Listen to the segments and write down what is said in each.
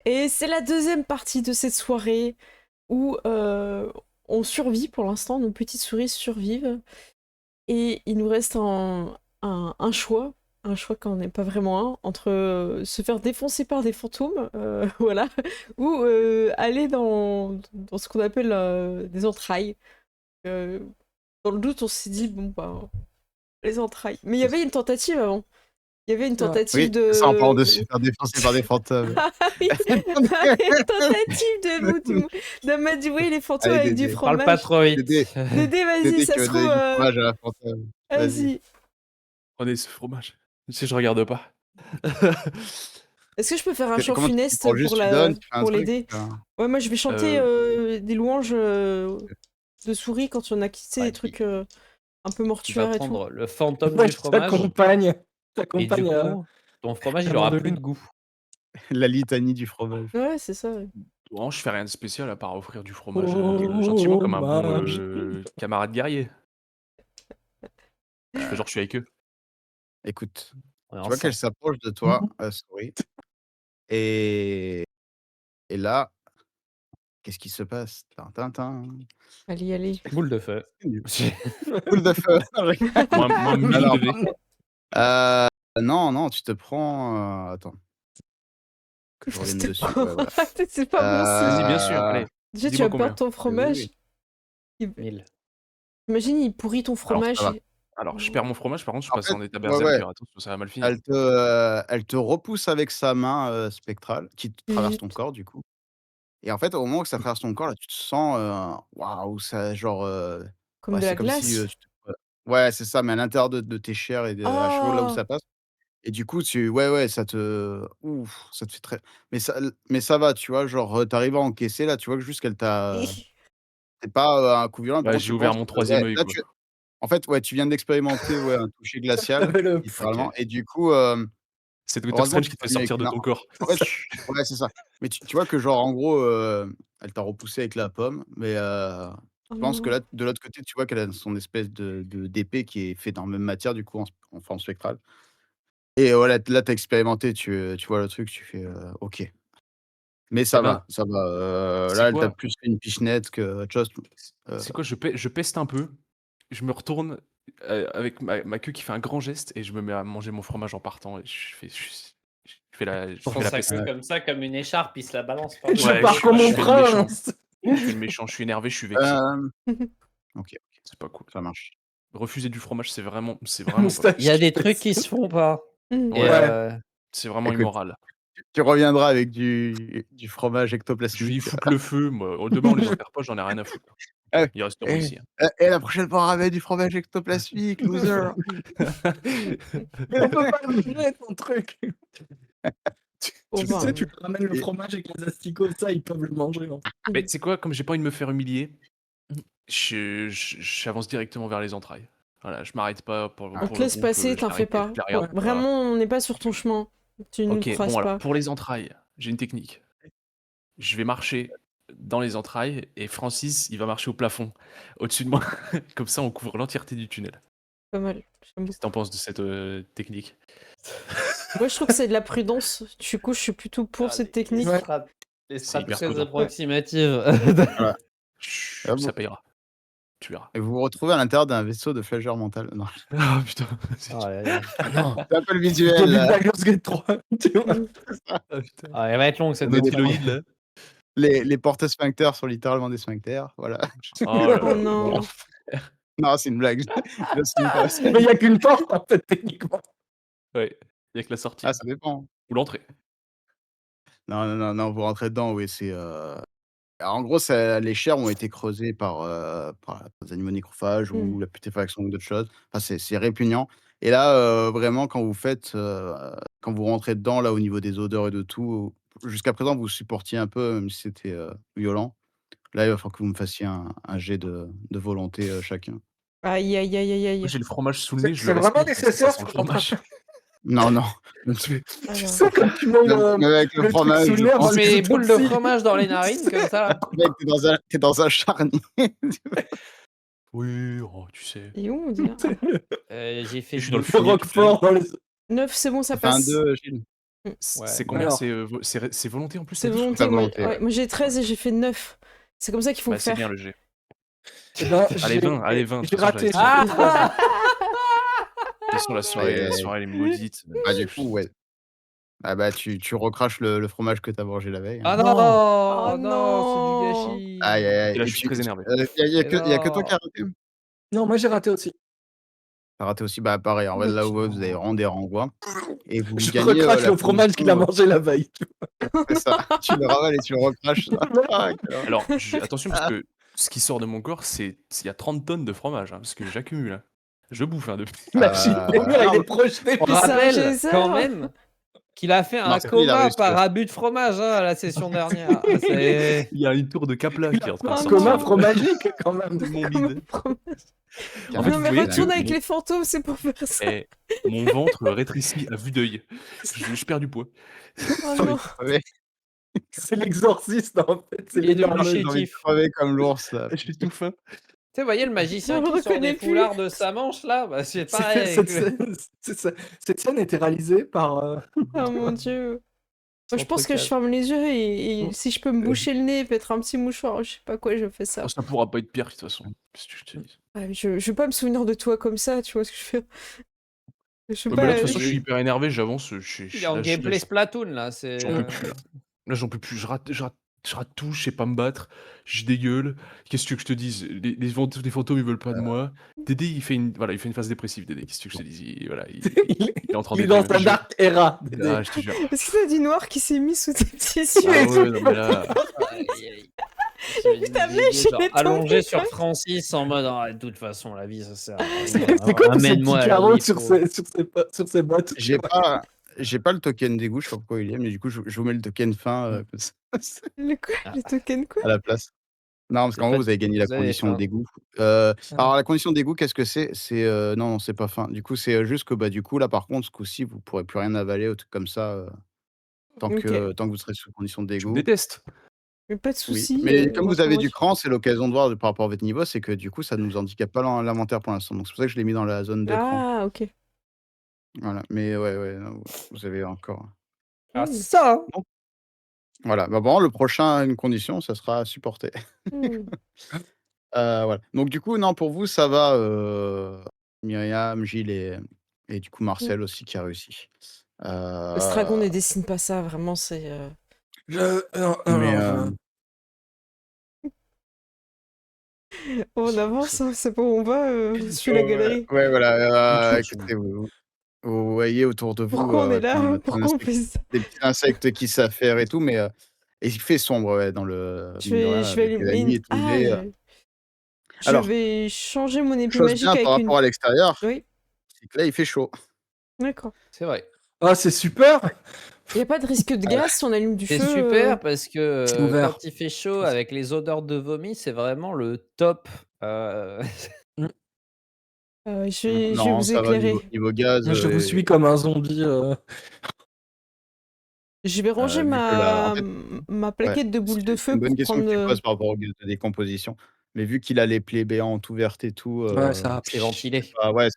Et c'est la deuxième partie de cette soirée où on survit pour l'instant, nos petites souris survivent. Et il nous reste un choix qu'on n'est pas vraiment un, entre se faire défoncer par des fantômes, voilà, ou aller dans ce qu'on appelle des entrailles. Euh, dans le doute, on s'est dit, bon, bah, les entrailles. Mais il y avait une tentative avant. Il y avait une C'est vrai. tentative Oui, ça, en parlant de se de... faire défoncer par des fantômes. Ah oui, une tentative d'amadouer les fantômes Allez, avec du Dédé. Parle pas fromage. trop vite. Dédé, Dédé, vas-y, Dédé ça qui se va trouve... donner du fromage à la fantôme. Vas-y. Vas-y. Prenez ce fromage. Si je regarde pas. Est-ce que je peux faire un chant Comment tu funeste prends juste, tu donnes, tu fais un pour truc. l'aider? Ouais, moi je vais chanter des louanges de souris quand on a quitté Ouais, des trucs un peu Tu vas mortuaires et tout. prendre le fantôme Moi, du je fromage. t'accompagne. Et du T'accompagne coup, ton fromage, il à aura de plus de lune. goût. La litanie du fromage. Ouais, c'est ça. Ouais. Non, je fais rien de spécial à part offrir du fromage Oh, gentiment comme un bon fromage. camarade guerrier. Je fais genre je suis avec eux. Écoute, On est tu vois qu'elle ensemble. s'approche de toi, souris. Et là, qu'est-ce qui se passe? Tintin. Allez, allez. Boule de feu. Boule de feu. Moins 1000 Alors, PV. non, tu te prends. Attends. Que je revienne dessus. Ouais, voilà. C'est pas bon signe. Vas-y, bien sûr, allez. Déjà, tu dis-moi vas combien. perdre ton fromage. Oui. 1000. Imagine, il pourrit ton Alors, fromage. ça va. Alors, je perds mon fromage, par contre, je En passe fait, en état ouais, berserker. Attention, ça va mal finir. elle te repousse avec sa main spectrale qui traverse ton Zut. corps, du coup. Et en fait, au moment où ça traverse ton corps, là, tu te sens, waouh, ça genre, Comme ouais, de c'est la comme si, glace. tu te ouais, c'est ça, mais à l'intérieur de tes chairs et de à chevaux, là où Oh, ça passe. Et du coup, ouais, ça te fait très mais ça va, tu vois? Genre, tu arrives à encaisser, là, tu vois que juste qu'elle t'a c'est pas, un coup violent. Par Bah, contre, j'ai tu ouvert penses mon que ouais, 3e œil, là, quoi. en fait, ouais, tu viens d'expérimenter, ouais, un toucher glacial, J'avais le littéralement. OK. Et du coup, C'est Doctor heureusement Strange que qui tu te fait venu avec sortir de une ton corps. en fait, ouais, c'est ça. Mais tu vois que genre, en gros, elle t'a repoussé avec la pomme, mais oh je pense que là, non. de l'autre côté, tu vois qu'elle a son espèce d'épée qui est faite en même matière, du coup, en forme spectrale. Et voilà, là, tu as expérimenté, tu vois le truc, tu fais, OK. Mais Eh ça ben, va, ça va, c'est là, elle t'a quoi? plus fait une pichenette qu'autre chose. C'est quoi? Je peste un peu, je me retourne, avec ma queue qui fait un grand geste et je me mets à manger mon fromage en partant et je fais la Prends sa peste. queue comme ça, comme une écharpe, il se la balance Je par-dessus Ouais, les pars comme je mon épaules. fais le méchant. prince. Je fais le méchant, je suis énervé, je suis vexé. Hem, OK, C'est pas cool. ça marche. Refuser du fromage, c'est vraiment pas Moustache. Il y a possible. des trucs qui se font pas. Mm. Et Ouais, Ouais. c'est vraiment Écoute, immoral. tu reviendras avec du fromage Je vais y ectoplasmique. foutre le feu, moi. Demain, on les enterre pas, j'en ai rien à foutre. Ah, Ils resteront eh, ici, hein. la prochaine fois, ramène du fromage ectoplasmique, loser! On peut pas le manger, ton truc. Bon, Tu bah, sais, tu ramènes le Et fromage avec les asticots, ça, ils peuvent le manger. En fait. Mais tu sais quoi? Comme j'ai pas envie de me faire humilier, j'avance directement vers les entrailles. Voilà, je m'arrête pas pour on pour te le laisse groupe, passer, t'en fais j'arrive, pas. je les regarde, voilà. Vraiment, on n'est pas sur ton chemin. Tu nous OK, croises bon alors pas. pour les entrailles, j'ai une technique. Je vais marcher dans les entrailles et Francis, il va marcher au plafond, au-dessus de moi. Comme ça, on couvre l'entièreté du tunnel. Pas mal. J'aime Qu'est-ce que beaucoup. tu penses de cette, technique? Moi, je trouve que c'est de la prudence. Du coup, je suis plutôt pour cette technique. Ouais. Les C'est hyper strates très prudent. approximatives. voilà. Chut, Ah bon? ça payera. Tu verras. Et vous vous retrouvez à l'intérieur d'un vaisseau de flageur mental. Non, Ah putain, Oh là là. Non. c'est un peu le Comme visuel, une là. Baldur's Gate 3. Tu vois. ah putain. Ah, elle va être longue cette Des bataille. triloïdes, là. Les portes sphincters sont littéralement des sphincters, voilà. Oh là Oh là, non. Non, c'est une blague, j'assume pas. Mais il n'y a qu'une porte, en fait, techniquement. Ouais, il y a que la sortie Ah, ça dépend. ou l'entrée. Non, vous rentrez dedans, oui, c'est, alors en gros, ça les chairs ont été creusées par des animaux nécrophages Mm. ou la putréfaction ou d'autres choses. Enfin, c'est répugnant. Et là, vraiment quand vous rentrez dedans, là, au niveau des odeurs et de tout, jusqu'à présent, vous supportiez un peu, même si c'était, violent. Là, il va falloir que vous me fassiez un jet de volonté, chacun. Aïe, aïe, aïe, aïe, Moi, aïe. j'ai le fromage sous le nez, je C'est le vraiment respire parce que ça nécessaire sent ce le que t'es en train de fromage. faire. Non, non, Tu Alors. sais, quand tu mets même avec le le truc fromage, sous le je nez pense avant Tu que mets tu des boules de t'oxydes. fromage dans les narines comme ça. mec, tu dans un charnier. Oui, oh, tu sais. Et où on dit là? J'ai fait Je suis dans le 2. fumier toute la Roquefort dans les... 9, c'est bon, ça Ça fait un passe. 2, Gilles. Ouais. C'est combien? Alors. C'est volonté en plus, C'est t'as dit? volonté, Pas moi, volonté, ouais. moi j'ai 13 et j'ai fait 9. C'est comme ça qu'il faut Bah, c'est faire. bien le G. Eh ben, Allez, 20, allez, 20. De J'ai toute façon, raté. j'avais j'ai fait 13. Ah De toute façon, la Aïe, soirée, elle est maudite. Bah, du coup, ouais. Ah bah, tu recraches le fromage que t'as mangé la veille, hein. Ah Non. Oh non, non, c'est du non. gâchis. Aïe, aïe, aïe. Et là, Et je suis très énervé. y a Mais que toi qui non. as raté? Non, moi j'ai raté aussi. Tu raté aussi? Bah, pareil, en fait, là où vous avez vraiment des renvois et vous Je gagnez, recrache la le fromage qu'il a condition, mangé la veille. c'est ça. Tu le ravales et tu le recraches. Ah, quelle horreur. Alors, attention, parce Ah. que ce qui sort de mon corps, il y a 30 tonnes de fromage, hein, parce que j'accumule. Hein. Je bouffe hein, depuis. Merci. Mon mur, il est projeté. On C'est un rappelle geyser. quand même qu'il a fait un Marcel, il a coma réussi, par ouais. abus de fromage hein, à la session dernière. C'est... Il y a une tour de Capla qui est en train de Oh sortir. Commun non. fromagique quand même. de mon Comme bide. un fromage. En fait, Non vous mais voyez retourne que avec les fantômes, c'est pour faire ça. mon ventre rétrécit à vue d'œil. Je perds du poids. Oh J'ai envie non. de crever. C'est l'exorciste en fait. C'est Il est le devenu J'ai envie de chétif. crever comme l'ours, là. J'ai tout faim. Tu sais, vous voyez le magicien Je le qui sort reconnais des plus. foulards de sa manche là bah, c'est pareil. Cette scène était réalisée par. Oh mon dieu. Moi, je Son pense que je trucage. ferme les yeux et si je peux me boucher le nez et mettre un petit mouchoir, je sais pas quoi, je fais ça. Oh, ça pourra pas être pire de toute façon. Qu'est-ce que je te dis? Ouais, mais je veux pas me souvenir de toi comme ça, tu vois ce que je fais. Je sais Mais pas. là, de toute façon, je suis hyper énervé, j'avance. Il est en gameplay Splatoon là. C'est... J'en peux plus. Là, j'en peux plus. Je rate tout, je sais pas me battre. Je dégueule. Qu'est-ce que tu veux que je te dise? Les fantômes, ils veulent pas de moi. Dédé, il fait une phase dépressive, Dédé. Qu'est-ce que je te dis? Il est en train Il est de dans déprimer. sa dark era. Ah, je te jure. Est-ce que t'as du noir qui s'est mis sous tes petits yeux Ah ouais, non, mais là. Ta mèche, elle est allongé tombée, sur quoi. Francis en mode ah, de toute façon la vie ça sert à rien. C'est quoi tous ces petits Amène-moi à carreaux la vie, sur faut- ses bottes? J'ai pas le token d'égout, je sais pas pourquoi il y est, mais du coup, je vous mets le token fin comme ça, Le quoi? Le token quoi? à la place. Non, parce Le qu'en fait gros, vous avez gagné la que vous avez condition faim. d'égout. Alors, la condition d'égout, qu'est-ce que c'est? C'est non, c'est pas fin. Du coup, c'est juste que du coup, là, par contre, ce coup-ci, vous pourrez plus rien avaler ou truc comme ça tant Ok. que vous serez sous condition Tu me d'égout. détestes. Mais pas de Oui. soucis. Mais comme moi, vous avez moi, du cran, c'est l'occasion de voir par rapport à votre niveau, c'est que du coup, ça nous handicape pas l'inventaire pour l'instant. Donc, c'est pour ça que je l'ai mis dans la zone de cran. Ah, ok. Voilà. Mais ouais, non, vous avez encore. Ah ça hein. Voilà. Bah bon, le prochain, une condition, ça sera supporté. Hmm. Voilà. Donc du coup, non, pour vous, ça va, Myriam, Gilles et du coup Marcel aussi qui a réussi. Le Stragon ne dessine pas ça, vraiment, c'est. On avance, hein, c'est bon, on va, sur la galerie. Ouais, voilà, Tout, écoutez, vous voyez autour de vous, Pourquoi on est là? plein Pourquoi on fait ça? des petits insectes qui s'affairent et tout, mais et il fait sombre, ouais, dans le Je mine de rien, vais avec la allumer nuit une. est tombée, Je Alors, vais changer mon épée chose magique bien par avec une. rapport à l'extérieur, Oui, c'est que là, il fait chaud. d'accord. C'est vrai. Ah, c'est super. Il n'y a pas de risque de gaz si on allume du C'est feu. super parce que C'est ouvert. quand il fait chaud avec les odeurs de vomi, c'est vraiment le top. Je vais Non, vous ça va éclairer. niveau gaz, Je vous suis comme un zombie. Je vais ranger vu que là, en fait, ma plaquette de boules de c'est feu une bonne pour question que tu prendre. poses par rapport au gaz de décomposition. Mais vu qu'il a les plaies béantes ouvertes et tout, Ouais, ça. C'est ventilé. ouais,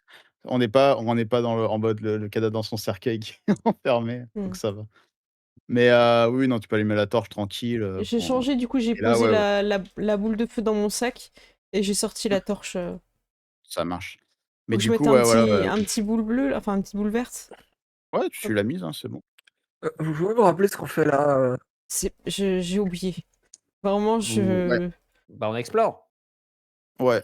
on n'est pas en mode le cadavre dans son cercueil qui est enfermé, donc ça va. Mais oui, non, tu peux allumer la torche tranquille. J'ai changé, du coup, j'ai et là, posé ouais, la boule de feu dans mon sac et j'ai sorti la torche. ça marche. Mais Faut que je du mette coup, ouais, voilà, un petit boule bleu, enfin un petit boule verte. ouais, tu l'as mise, hein, c'est bon. Vous pouvez me rappeler ce qu'on fait là J'ai oublié. Vraiment, ouais. Bah on explore. Ouais,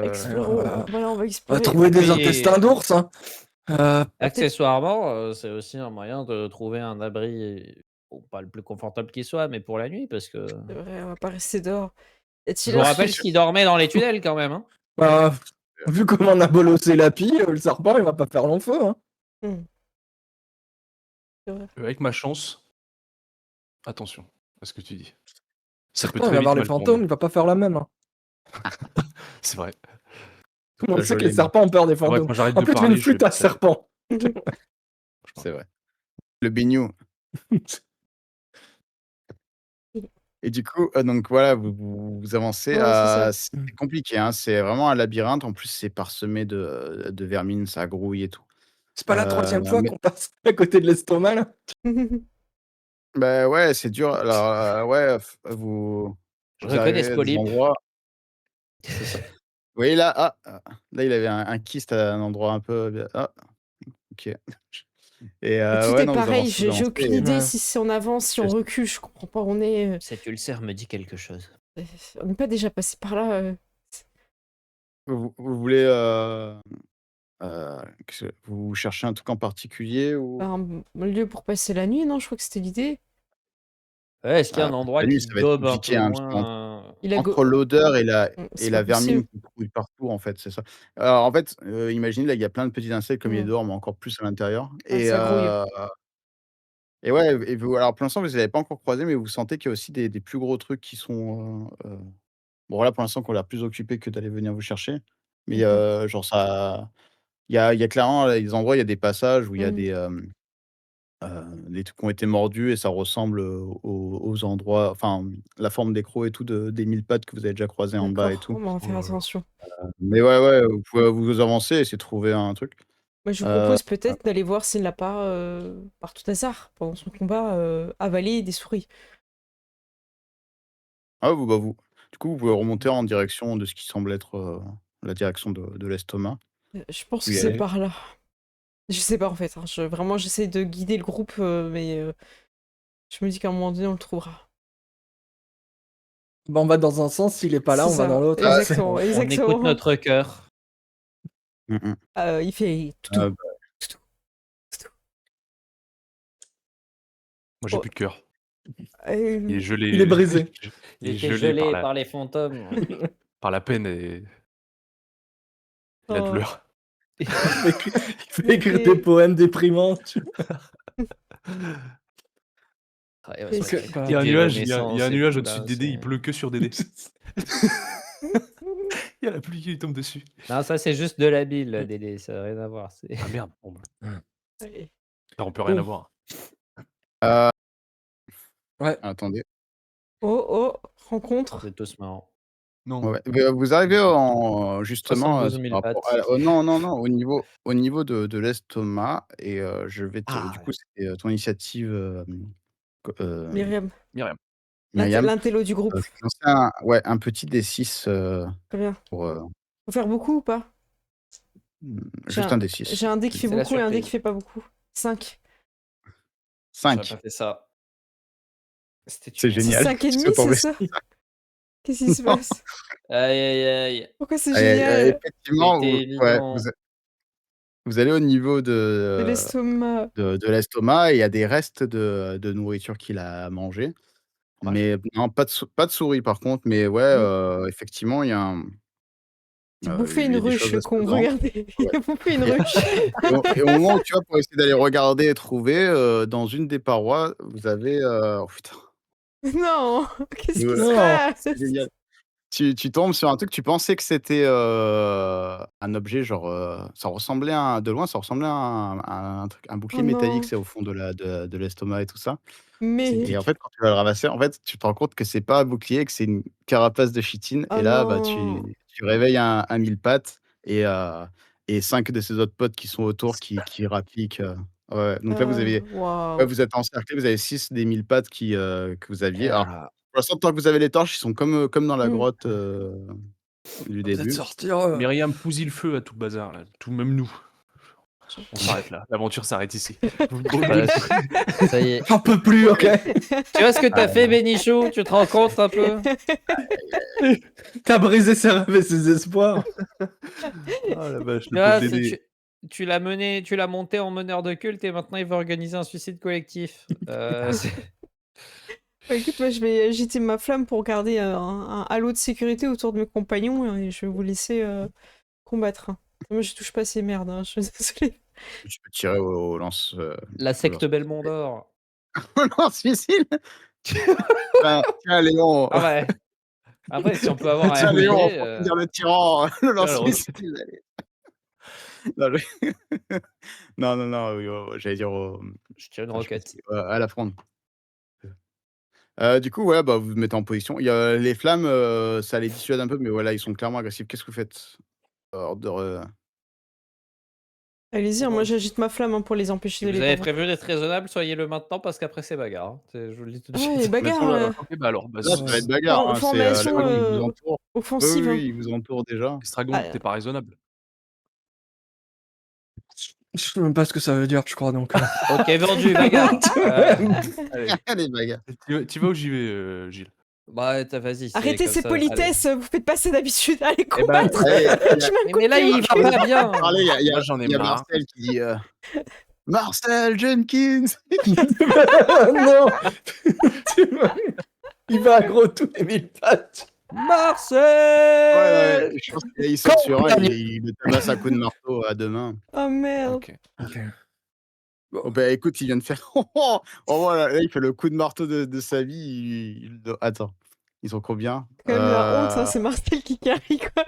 Explorons. Voilà, on va On explorer. va trouver des Oui. intestins d'ours. Hein. Accessoirement, c'est aussi un moyen de trouver un abri, bon, pas le plus confortable qui soit, mais pour la nuit, parce que. C'est vrai, on va pas rester dehors. Je vous rappelle ce qui dormait dans les tunnels quand même. Hein. Bah, vu comment on a bolossé la pie, le serpent il va pas faire long feu. Hein. C'est vrai. Avec ma chance, attention à ce que tu dis. Ça peut Serpent, il très va vite voir les mal fantômes, tourner. il va pas faire la même. Hein. C'est vrai. Tout le monde La sait que les jolie serpents ont peur des Faudrait fantômes. que j'arrête En de plus, tu parler, une je vais flûte à passer à- serpent. c'est vrai. Le bignou. Et du coup, donc voilà, vous avancez. Ouais, c'est ça. C'est compliqué, hein, c'est vraiment un labyrinthe. En plus, c'est parsemé de vermine, ça grouille et tout. C'est pas la troisième fois mais qu'on passe à côté de l'estomac, là? bah, ouais, c'est dur. Alors, ouais, vous Je vous reconnais ce arrivez à des polype. endroits c'est ça. Vous voyez là, là, il avait un kyste à un endroit un peu bien OK. Et Tout ouais, est non, vous pareil, avancez, vous j'ai avancez aucune et idée Ouais. si on avance, si on qu'est-ce recule, je comprends pas. Cet ulcère me dit quelque chose. On n'est pas déjà passé par là. vous voulez, qu'est-ce que vous cherchez un truc en particulier ou? Un lieu pour passer la nuit, non? Je crois que c'était l'idée. Ouais, est-ce qu'il y a un endroit La nuit, qui ça va être gobe un compliqué, peu hein, parce qu'en moins, Il a entre l'odeur et c'est pas la vermine possible. qui grouille partout, en fait, c'est ça. Alors, en fait, imaginez, là, il y a plein de petits insectes comme il est Mmh. dehors, mais encore plus à l'intérieur Ça grouille. et ouais et vous alors pour l'instant, vous les avez pas encore croisés, mais vous sentez qu'il y a aussi des plus gros trucs qui sont, bon, là, pour l'instant, qui ont l'air plus occupés que d'aller venir vous chercher. Mais, D'accord. genre ça il y a clairement des endroits, il y a des passages où il y a Mmh. des trucs qui ont été mordus et ça ressemble, aux endroits enfin, la forme des crocs et tout des mille pattes que vous avez déjà croisés en bas et D'accord. tout. On va Oh faire là là. attention. Mais ouais, ouais, vous pouvez vous avancer et essayer de trouver un truc. Moi, je vous Heu, propose peut-être d'aller voir s'il n'a pas, par tout hasard, pendant son combat, avalé des souris. vous du coup, vous pouvez remonter en direction de ce qui semble être, la direction de l'estomac. Je pense Vous que y c'est allez. par là. Je sais pas en fait, hein, vraiment j'essaie de guider le groupe, mais je me dis qu'à un moment donné on le trouvera. Bah, on va dans un sens, s'il est pas là, C'est on va dans ça, l'autre. Ah, exactement, on écoute exactement. notre cœur. mmh mh. Il fait toutou, Bah, toutou, toutou. Moi, j'ai Oh, plus de cœur. Il est hem, gelé. Il est brisé. Il Il est était gelé gelé par les fantômes. par la peine et la oh, douleur. Il fait mais écrire des poèmes déprimants, tu Ah, ouais, mais c'est OK, vrai qu'il y a pas Il y a un des nuage, il y a un renaissances et nuage tout au-dessus de là, Dédé, il c'est pleut que sur Dédé. Il y a la pluie qui lui tombe dessus. non, ça c'est juste de la bile, Dédé, ça a rien à voir, c'est Ah merde, bon, bah, ouais. alors on peut rien Bon. avoir. heu, Ouais. attendez. Oh, rencontre. c'est tous marrant. Non. Ouais, vous arrivez en justement, 72 par 000 rapport pattes. non, non, non, au niveau de l'estomac et je vais te du Ah coup, c'était, ton initiative, co Myriam, Myriam. Myriam. l'intello du groupe. Je vais lancer un petit D6, Très bien. pour, Faut faire beaucoup ou pas? juste un D6. J'ai un dé qui fait C'est la beaucoup et un dé qui surprise. fait pas beaucoup. 5. J'aurais 5. pas fait ça. C'était C'est une erreur. C'est génial. 5 et Qu'est-ce demi, que tu en c'est fais? ça? Qu'est-ce qui se Non. passe? Aïe, aïe, aïe. Pourquoi c'est Et génial? effectivement, C'était ouais, évident. vous allez au niveau De l'estomac. de l'estomac et il y a des restes de nourriture qu'il a mangé. Vache. Mais non, pas de souris par contre, mais ouais, Mmh. Effectivement, J'ai bouffé il une y a des ruche, choses le à se con, dedans. regardez, il Ouais. a bouffé une ruche. Et au moment où tu vas pour essayer d'aller regarder et trouver, dans une des parois, vous avez, oh putain, Non, qu'est-ce qui se Non! passe? c'est génial. Tu tombes sur un truc, tu pensais que c'était, un objet genre, ça ressemblait à un de loin, ça ressemblait à un truc, un Oh bouclier métallique, non, c'est au fond de l'estomac et tout ça. C'est mais Et en épique. fait, quand tu vas le ramasser, en fait, tu te rends compte que c'est pas un bouclier, que c'est une carapace de chitine oh et là, bah, non. tu réveilles un mille pattes et 5 de ses autres potes qui sont autour qui rappliquent, ouais, donc là, Waouh. vous êtes encerclés, vous avez 6 des mille pattes que vous aviez. Alors, Ah, pour l'instant, tant que vous avez les torches, ils sont comme dans la Mmh. grotte, du Vous êtes début. sortis, Myriam pousille le feu à tout le bazar là, tout même nous. On s'arrête là, l'aventure s'arrête ici. voilà, ça y est. J'en peux plus, OK? Tu vois ce que t'as fait, Bénichou? Tu te rends compte un peu? Tu brisé ses rêves et ses espoirs. Oh la vache, Tu le pauvre vois, Dédé. tu l'as mené, tu l'as monté en meneur de culte et maintenant il veut organiser un suicide collectif. Bah, écoute, moi je vais agiter ma flamme pour garder un halo de sécurité autour de mes compagnons et je vais vous laisser combattre, hein. Moi je touche pas à ces merdes, hein, je suis désolée. Tu peux tirer au lance, La au lance secte Belmondor. au lance-missile. Tiens Léon, Ah ouais. Après, si on peut avoir un tiens Léon, bouclier, pour finir le tyran, le Tiens, la roquette. lance-missile, allez. Non, non, non, non, oui, j'allais dire je tire une putain, je sais pas roquette. si à la fronde. Du coup, ouais, bah, vous vous mettez en position. Il y a les flammes, ça les dissuade un peu, mais voilà, ils sont clairement agressifs. Qu'est-ce que vous faites? Ordre Allez-y, moi j'agite ma flamme hein, pour les empêcher Si de vous les avez vendre. prévu d'être raisonnable, soyez-le maintenant parce qu'après c'est bagarre. Hein. Je vous le dis tout de Ah ouais, suite. bagarre. Mettons là. Ok, bah alors, Là, ça va être bagarre. For- Hein. C'est formation là, ils vous entourent. Oui, offensive. oui, Hein. oui, ils vous entourent déjà. Estragon, Ah, t'es pas raisonnable. Je sais même pas ce que ça veut dire, je crois, donc... Ok, vendu, bagarre. Allez, Allez, bagarre. tu vas où j'y vais, Gilles? Bah, vas-y. c'est Arrêtez comme ces ça. politesses, vous faites pas ça d'habitude. Allez, Eh ben, combattre. Allez, Je suis même Mais là, il va pas bien. parler, il y Moi, j'en ai a marre. Marcel qui dit Marcel Jenkins. Non. Il va aggro tous les 1000 pattes. Marcel. Ouais, je pense qu'il saute sur un, Quand- il le tabasse à coups de marteau à deux mains. Oh merde. Ok. Oh, bah écoute, il vient de faire. Oh voilà, là, il fait le coup de marteau de sa vie. Attends, ils sont combien Quand même la honte, hein, c'est Marcel qui carry quoi.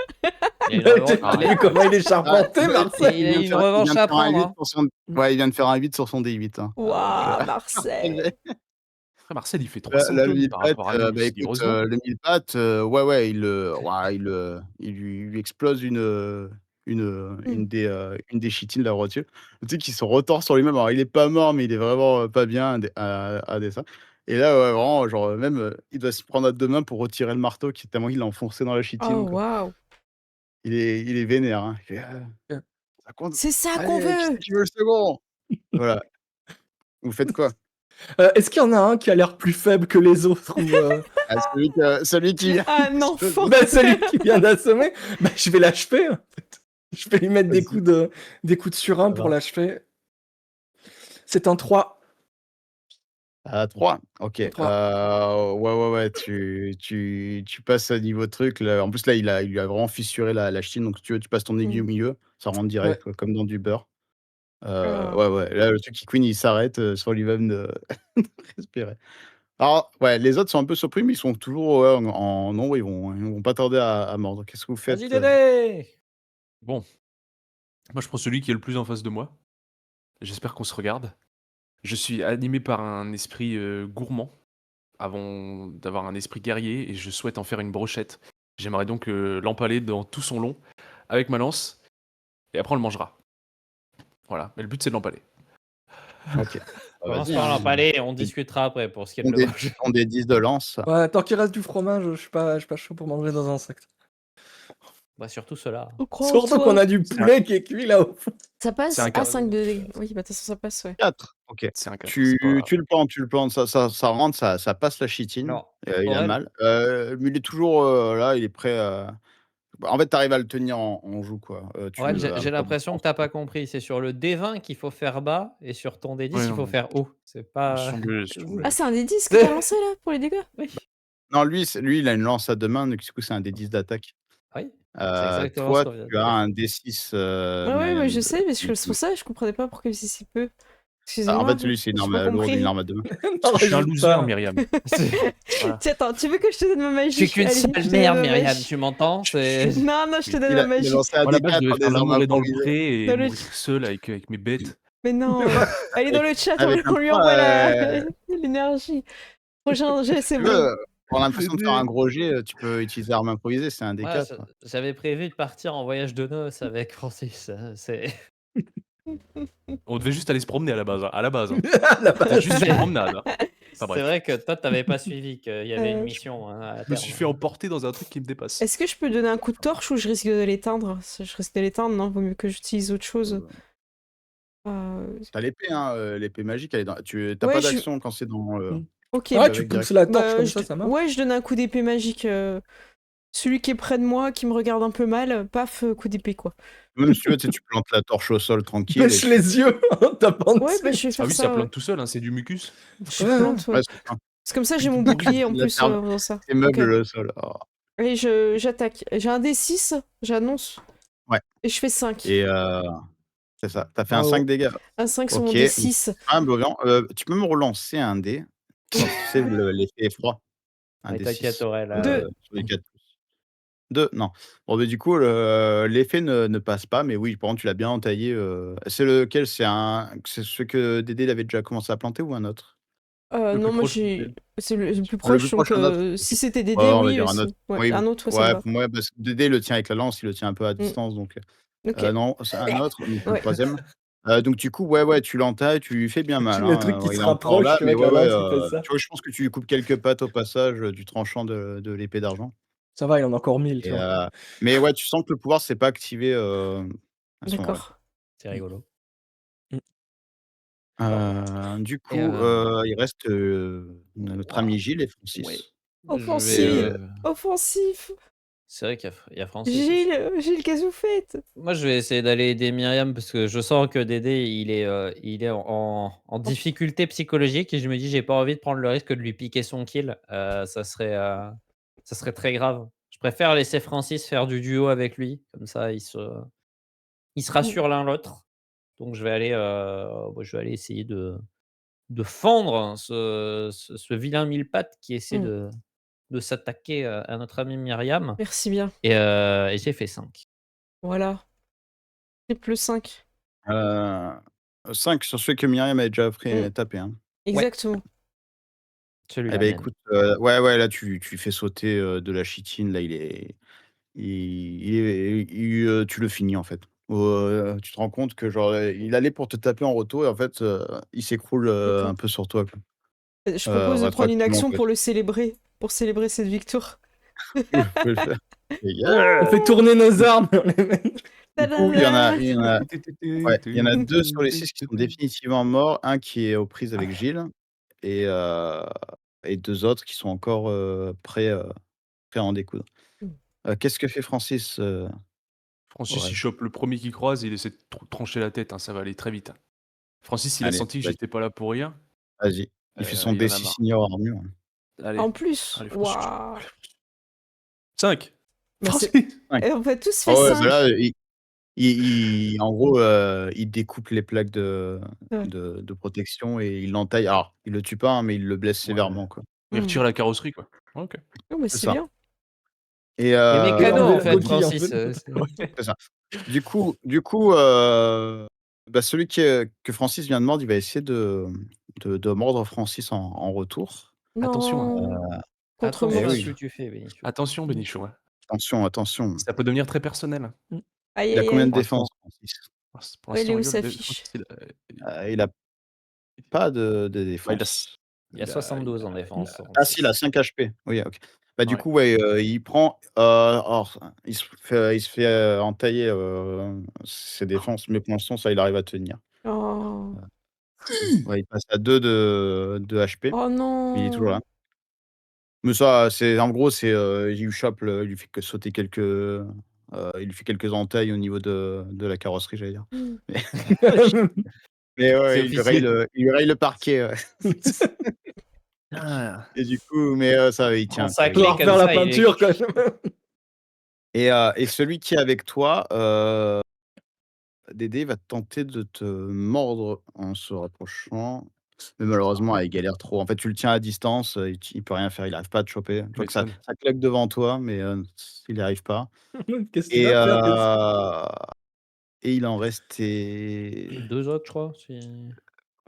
Il a une T'as vu comment il est charpenté, Marcel? il a une revanche à prendre. Hein. Ouais, il vient de faire un 8 sur son D8. Hein. Waouh, Marcel. Après, Marcel, il fait Là, 300 le tonnes 1000 par pattes, rapport à nous. bah C'est écoute, heureusement. le 1000 pattes, ouais, il lui explose une des chitines de la voiture. Tu sais qu'il se retorse sur lui-même. Alors il est pas mort, mais il est vraiment pas bien à dessin. Et là, ouais, vraiment, genre même, il doit se prendre à 2 mains pour retirer le marteau qui tellement il l'a enfoncé dans la Oh chitine, quoi. waouh. Il est vénère, hein. Il fait: ça compte. C'est ça Allez, qu'on qui veut. c'est qui veut le second?» Voilà. Vous faites quoi? Est-ce qu'il y en a un qui a l'air plus faible que les autres ou Ah, celui qui vient. Un enfant. bah, celui qui vient d'assommer, bah, je vais l'achever. En fait. Je vais lui mettre des Vas-y. coups de surin Ça pour va. l'achever. C'est un 3. 3. OK. 3. Ouais, tu passes à niveau truc là. En plus là, il lui a vraiment fissuré la chine, donc si tu veux, tu passes ton aiguille au milieu, ça rentre direct Ouais. quoi, comme dans du beurre. Ah. Ouais, là, le truc qui queen, il s'arrête, sur lui-même de de respirer. Alors ouais, les autres sont un peu surpris, mais ils sont toujours, ouais, en nombre, ils vont pas tarder à mordre. Qu'est-ce que vous faites? Vas-y, Dédé. Bon, moi, je prends celui qui est le plus en face de moi. J'espère qu'on se regarde. Je suis animé par un esprit gourmand avant d'avoir un esprit guerrier et je souhaite en faire une brochette. J'aimerais donc l'empaler dans tout son long avec ma lance et après on le mangera. Voilà, mais le but c'est de l'empaler. OK. Bah, Commence vas-y, par hein. l'empaler, on discutera après pour ce qui est de On le des manger. on des 10 de lance. Ouais, tant qu'il reste du fromage, je suis pas chaud pour manger dans un insecte. Bah, surtout cela. On croit en Surtout toi. qu'on a du poulet qui est cuit là au fond. Ça passe C'est un à cas- 5 de dégâts. Oui, bah de toute façon ça passe, ouais. 4. OK. C'est un 4. Tu le plantes, ça rentre, ça passe la chitine. Non. Il a Aurel, mal. Mais il est toujours, là, il est prêt à en fait, tu arrives à le tenir en joue, quoi. Aurel, Tu j'ai l'impression que t'as pas compris. C'est sur le D20 qu'il faut faire bas et sur ton D10 Ouais, il non, faut mais- faire haut. C'est pas. Ah, c'est un des 10 que t'as lancé là pour les dégâts. Oui. Non, lui, il a une lance à 2 mains, donc du coup, c'est un D10 d'attaque. Oui. C'est exactement Toi, ce qu'on vient de tu as dire. un D6, Ouais, ouais, Myriam, mais je sais, mais qui c'est pour ça que je comprenais pas pourquoi il faisait si peu. en Excusez-moi. fait, lui, c'est une j'ai arme pas lourde, compris. une arme à 2 mains. Non, Je suis un rajoute loser, pas. Myriam. Voilà. Tiens, attends, tu veux que je te donne ma magie? Je suis qu'une Allez, sale je te donne merde, ma Myriam, magie. tu m'entends? C'est. Non, non, je te donne Il ma a magie. lancé un Moi, là-bas, je D4 devais par faire des armes l'amour et dans le improvisées. pré et Dans le- mourir seul avec mes bêtes. Mais non, allez dans le chat, Avec on un lui point, envoie l'énergie. Prochain jet, c'est Tu bon. veux, pour l'impression de faire un gros jet, tu peux utiliser arme improvisée, c'est un Moi, D4. j'avais prévu de partir en voyage de noces avec Francis. C'est. On devait juste aller se promener à la base. Hein. À la base. Hein. La C'était base. juste une promenade. Hein. C'est bref. vrai que toi, t'avais pas suivi qu'il y avait une Euh, mission. Hein, à Je me terme. suis fait emporter dans un truc qui me dépasse. Est-ce que je peux donner un coup de torche ou je risque de l'éteindre? Je risque de l'éteindre, non? Vaut mieux que j'utilise autre chose. T'as l'épée, hein, l'épée magique, elle est dans. T'as Ouais, pas je- d'action quand c'est dans. Ok, Ouais, bah, tu avec pousses direct. la torche bah, comme ça marche. ouais, je donne un coup d'épée magique. Celui qui est près de moi, qui me regarde un peu mal, paf, coup d'épée, quoi. Même si tu veux, tu sais, tu plantes la torche au sol tranquille. Pêche et les yeux en tapant Ouais, dessus. bah, je vais Ah faire oui, ça. ça ouais. plante tout seul, hein, c'est du mucus. Je Ouais, plante, ouais. Ouais, c'est ça. C'est comme ça, j'ai mon bouclier en La plus ferme. en faisant ça. C'est meuble Ok. le sol. Oh. Allez, j'attaque. J'ai un D6, j'annonce. Ouais. Et je fais 5. Et c'est ça. T'as fait un Bravo. 5 dégâts. Un 5 sur mon Ok. D6. Ah, Blovian, tu peux me relancer un dé. Genre, tu sais, l'effet froid. Un Ouais, D6. t'inquiète, Aurel. Deux. Sur les 4 pouces. 2, non. Bon, mais du coup, l'effet ne passe pas, mais oui, par contre, tu l'as bien entaillé. C'est lequel? C'est ce que Dédé il avait déjà commencé à planter ou un autre? Le Non, plus moi proche, j'ai. C'est le plus Le proche, plus donc proche, un autre. si c'était Dédé, Ouais, on va oui. dire un autre. Ouais, Oui, un autre, ça me ouais, va. pour moi, parce que Dédé le tient avec la lance, il le tient un peu à distance, donc Ok. Non, c'est un autre, donc le Ouais. 3e. Donc du coup, ouais, tu l'entailles, tu lui fais bien mal, Le truc qui il se est encore rapproche, là, tu vois mais que la ouais, lance, il fait ça. tu vois, je pense que tu lui coupes quelques pattes au passage, du tranchant de l'épée d'argent Ça va, il en a encore 1000, tu et vois? mais ouais, tu sens que le pouvoir s'est pas activé, à ce moment-là. D'accord. C'est Mmh. rigolo. Mmh. Du Et coup, il reste, notre ami waouh, Gilles et ouais. Francis. Je vais, Offensif. Offensif. c'est vrai qu'il y a Francis aussi. Gilles, qu'est-ce que vous faites? Moi, je vais essayer d'aller aider Myriam parce que je sens que Dédé, il est en Oh, difficulté psychologique et je me dis: «J'ai pas envie de prendre le risque de lui piquer son kill». Ça serait très grave. Je préfère laisser Francis faire du duo avec lui, comme ça ils se mm, rassurent l'un l'autre. Donc je vais aller essayer de fendre ce vilain mille pattes qui essaie mm. de s'attaquer, à notre amie Myriam Merci bien. et j'ai fait 5. Voilà. Triple 5. Heu, 5 sur ceux que Myriam avait déjà Mm. tapé, hein. Ouais, Exactement. Eh celui-là beh, mène. écoute, ouais, là, tu fais sauter, de la chitine, là, tu le finis, en fait. Tu te rends compte que genre, il allait pour te taper en retour et en fait, il s'écroule, un D'accord. peu sur toi, quoi. Je propose de prendre une Rétroactivement, action quoi. pour le célébrer. Pour célébrer cette victoire. Vous pouvez le faire. Et On yeah! fait tourner nos armes, on les met Du coup, Tadadam. il y en a 2 sur les 6 qui sont définitivement morts, un qui est aux prises avec Gilles et heu et 2 autres qui sont encore, prêts à en découdre. Qu'est-ce que fait Francis, au Francis, il reste? chope le premier qu'il croise, il essaie de trancher la tête, hein, ça va aller très vite, hein. Francis, il a Allez, senti que vas-y, j'étais pas là pour rien, vas-y. Il fait son il en a D6 marre. Senior Armure. Allez, En plus. allez Francis, Waouh. allez Francis. 5. Bah c'est. Francis! Ouais. Et on fait tous Ah fait ouais, bah 5. là, en gros, il découpe les plaques Ouais. de protection et il l'entaille. Alors, il le tue pas, hein, mais il le blesse Ouais. sévèrement, quoi. Il Mm. retire la carrosserie, quoi. OK. Oh, bah C'est c'est ça bien. et Les et mécanos, enlever en la fait, coquille, en Francis, fait. c'est Ouais. c'est ça. Du coup, bah, celui que Francis vient de mordre, il va essayer de mordre Francis en retour. Attention, hein. Non. Eh attention à ce oui, que Contre-morsure. tu fais, Bénichou. Attention Bénichou, hein. attention, attention. Ça peut devenir très personnel, hein. Mmh. Aïe Il a aïe combien de aïe. Pour l'instant défense, Francis? pour Elle est l'instant, où rigole, sa Francis, fiche? Il a pas de bah, défense. Il y a il a 72 en Mmh. défense. Ah si, il a 5 HP. Oui, OK. Bah, du ouais. coup, ouais, il prend, alors il se fait, entailler, ses défenses, mais pour l'instant, ça, il arrive à tenir. Oh. Ouais, il passe à 2 de HP, Oh mais il est toujours là. non. Mais ça, c'est en gros, il lui chope il lui fait que sauter il lui fait quelques entailles au niveau de la carrosserie, j'allais dire. Mm. Mais mais C'est ouais, officiel. il lui raye le parquet, ouais. Ah, Et du coup, mais ça va, il en tient, quoi, On va saclé comme refaire la ça, il est peinture, quand même. et celui qui est avec toi, Dédé va tenter de te mordre en se rapprochant, mais malheureusement, il galère trop. En fait, tu le tiens à distance, il peut rien faire, il arrive pas à te choper. Tu Tu vois que ça m'étonnes. ça claque devant toi, mais il y arrive pas Qu'est-ce qu'il et va faire, qu'est-ce il en restait 2 autres, je crois, si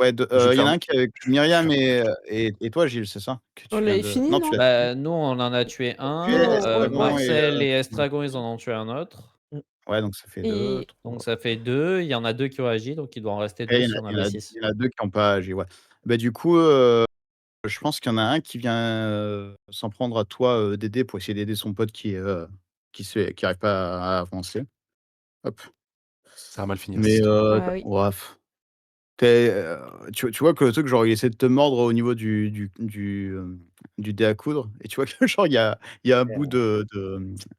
ouais, Je vais il y en faire a un qui est avec je vais Myriam faire et toi, Gilles, c'est ça? Que On tu viens l'avait de fini, non, tu non? l'as tué. bah, nous, on en a tué Tu es un, Non, Estragon ouais. et Marcel et Estragon, ils en ont tué un autre. Mmh. ouais, donc ça fait 2, Et 3 Donc ça fait 2. Il y en a 2 qui ont agi, donc il doit en rester et 2 si on avait il 6. y en a 2 qui ont pas agi, ouais. Bah, du coup, je pense qu'il y en a un qui vient, s'en prendre à toi, Dédé, pour essayer d'aider son pote qui arrive pas à avancer. Hop. ça va mal finir cette Mais, histoire. ah oui. ouaf, tu tu vois que le truc, genre, il essaie de te mordre au niveau du dé à coudre et tu vois que genre il y a un bout de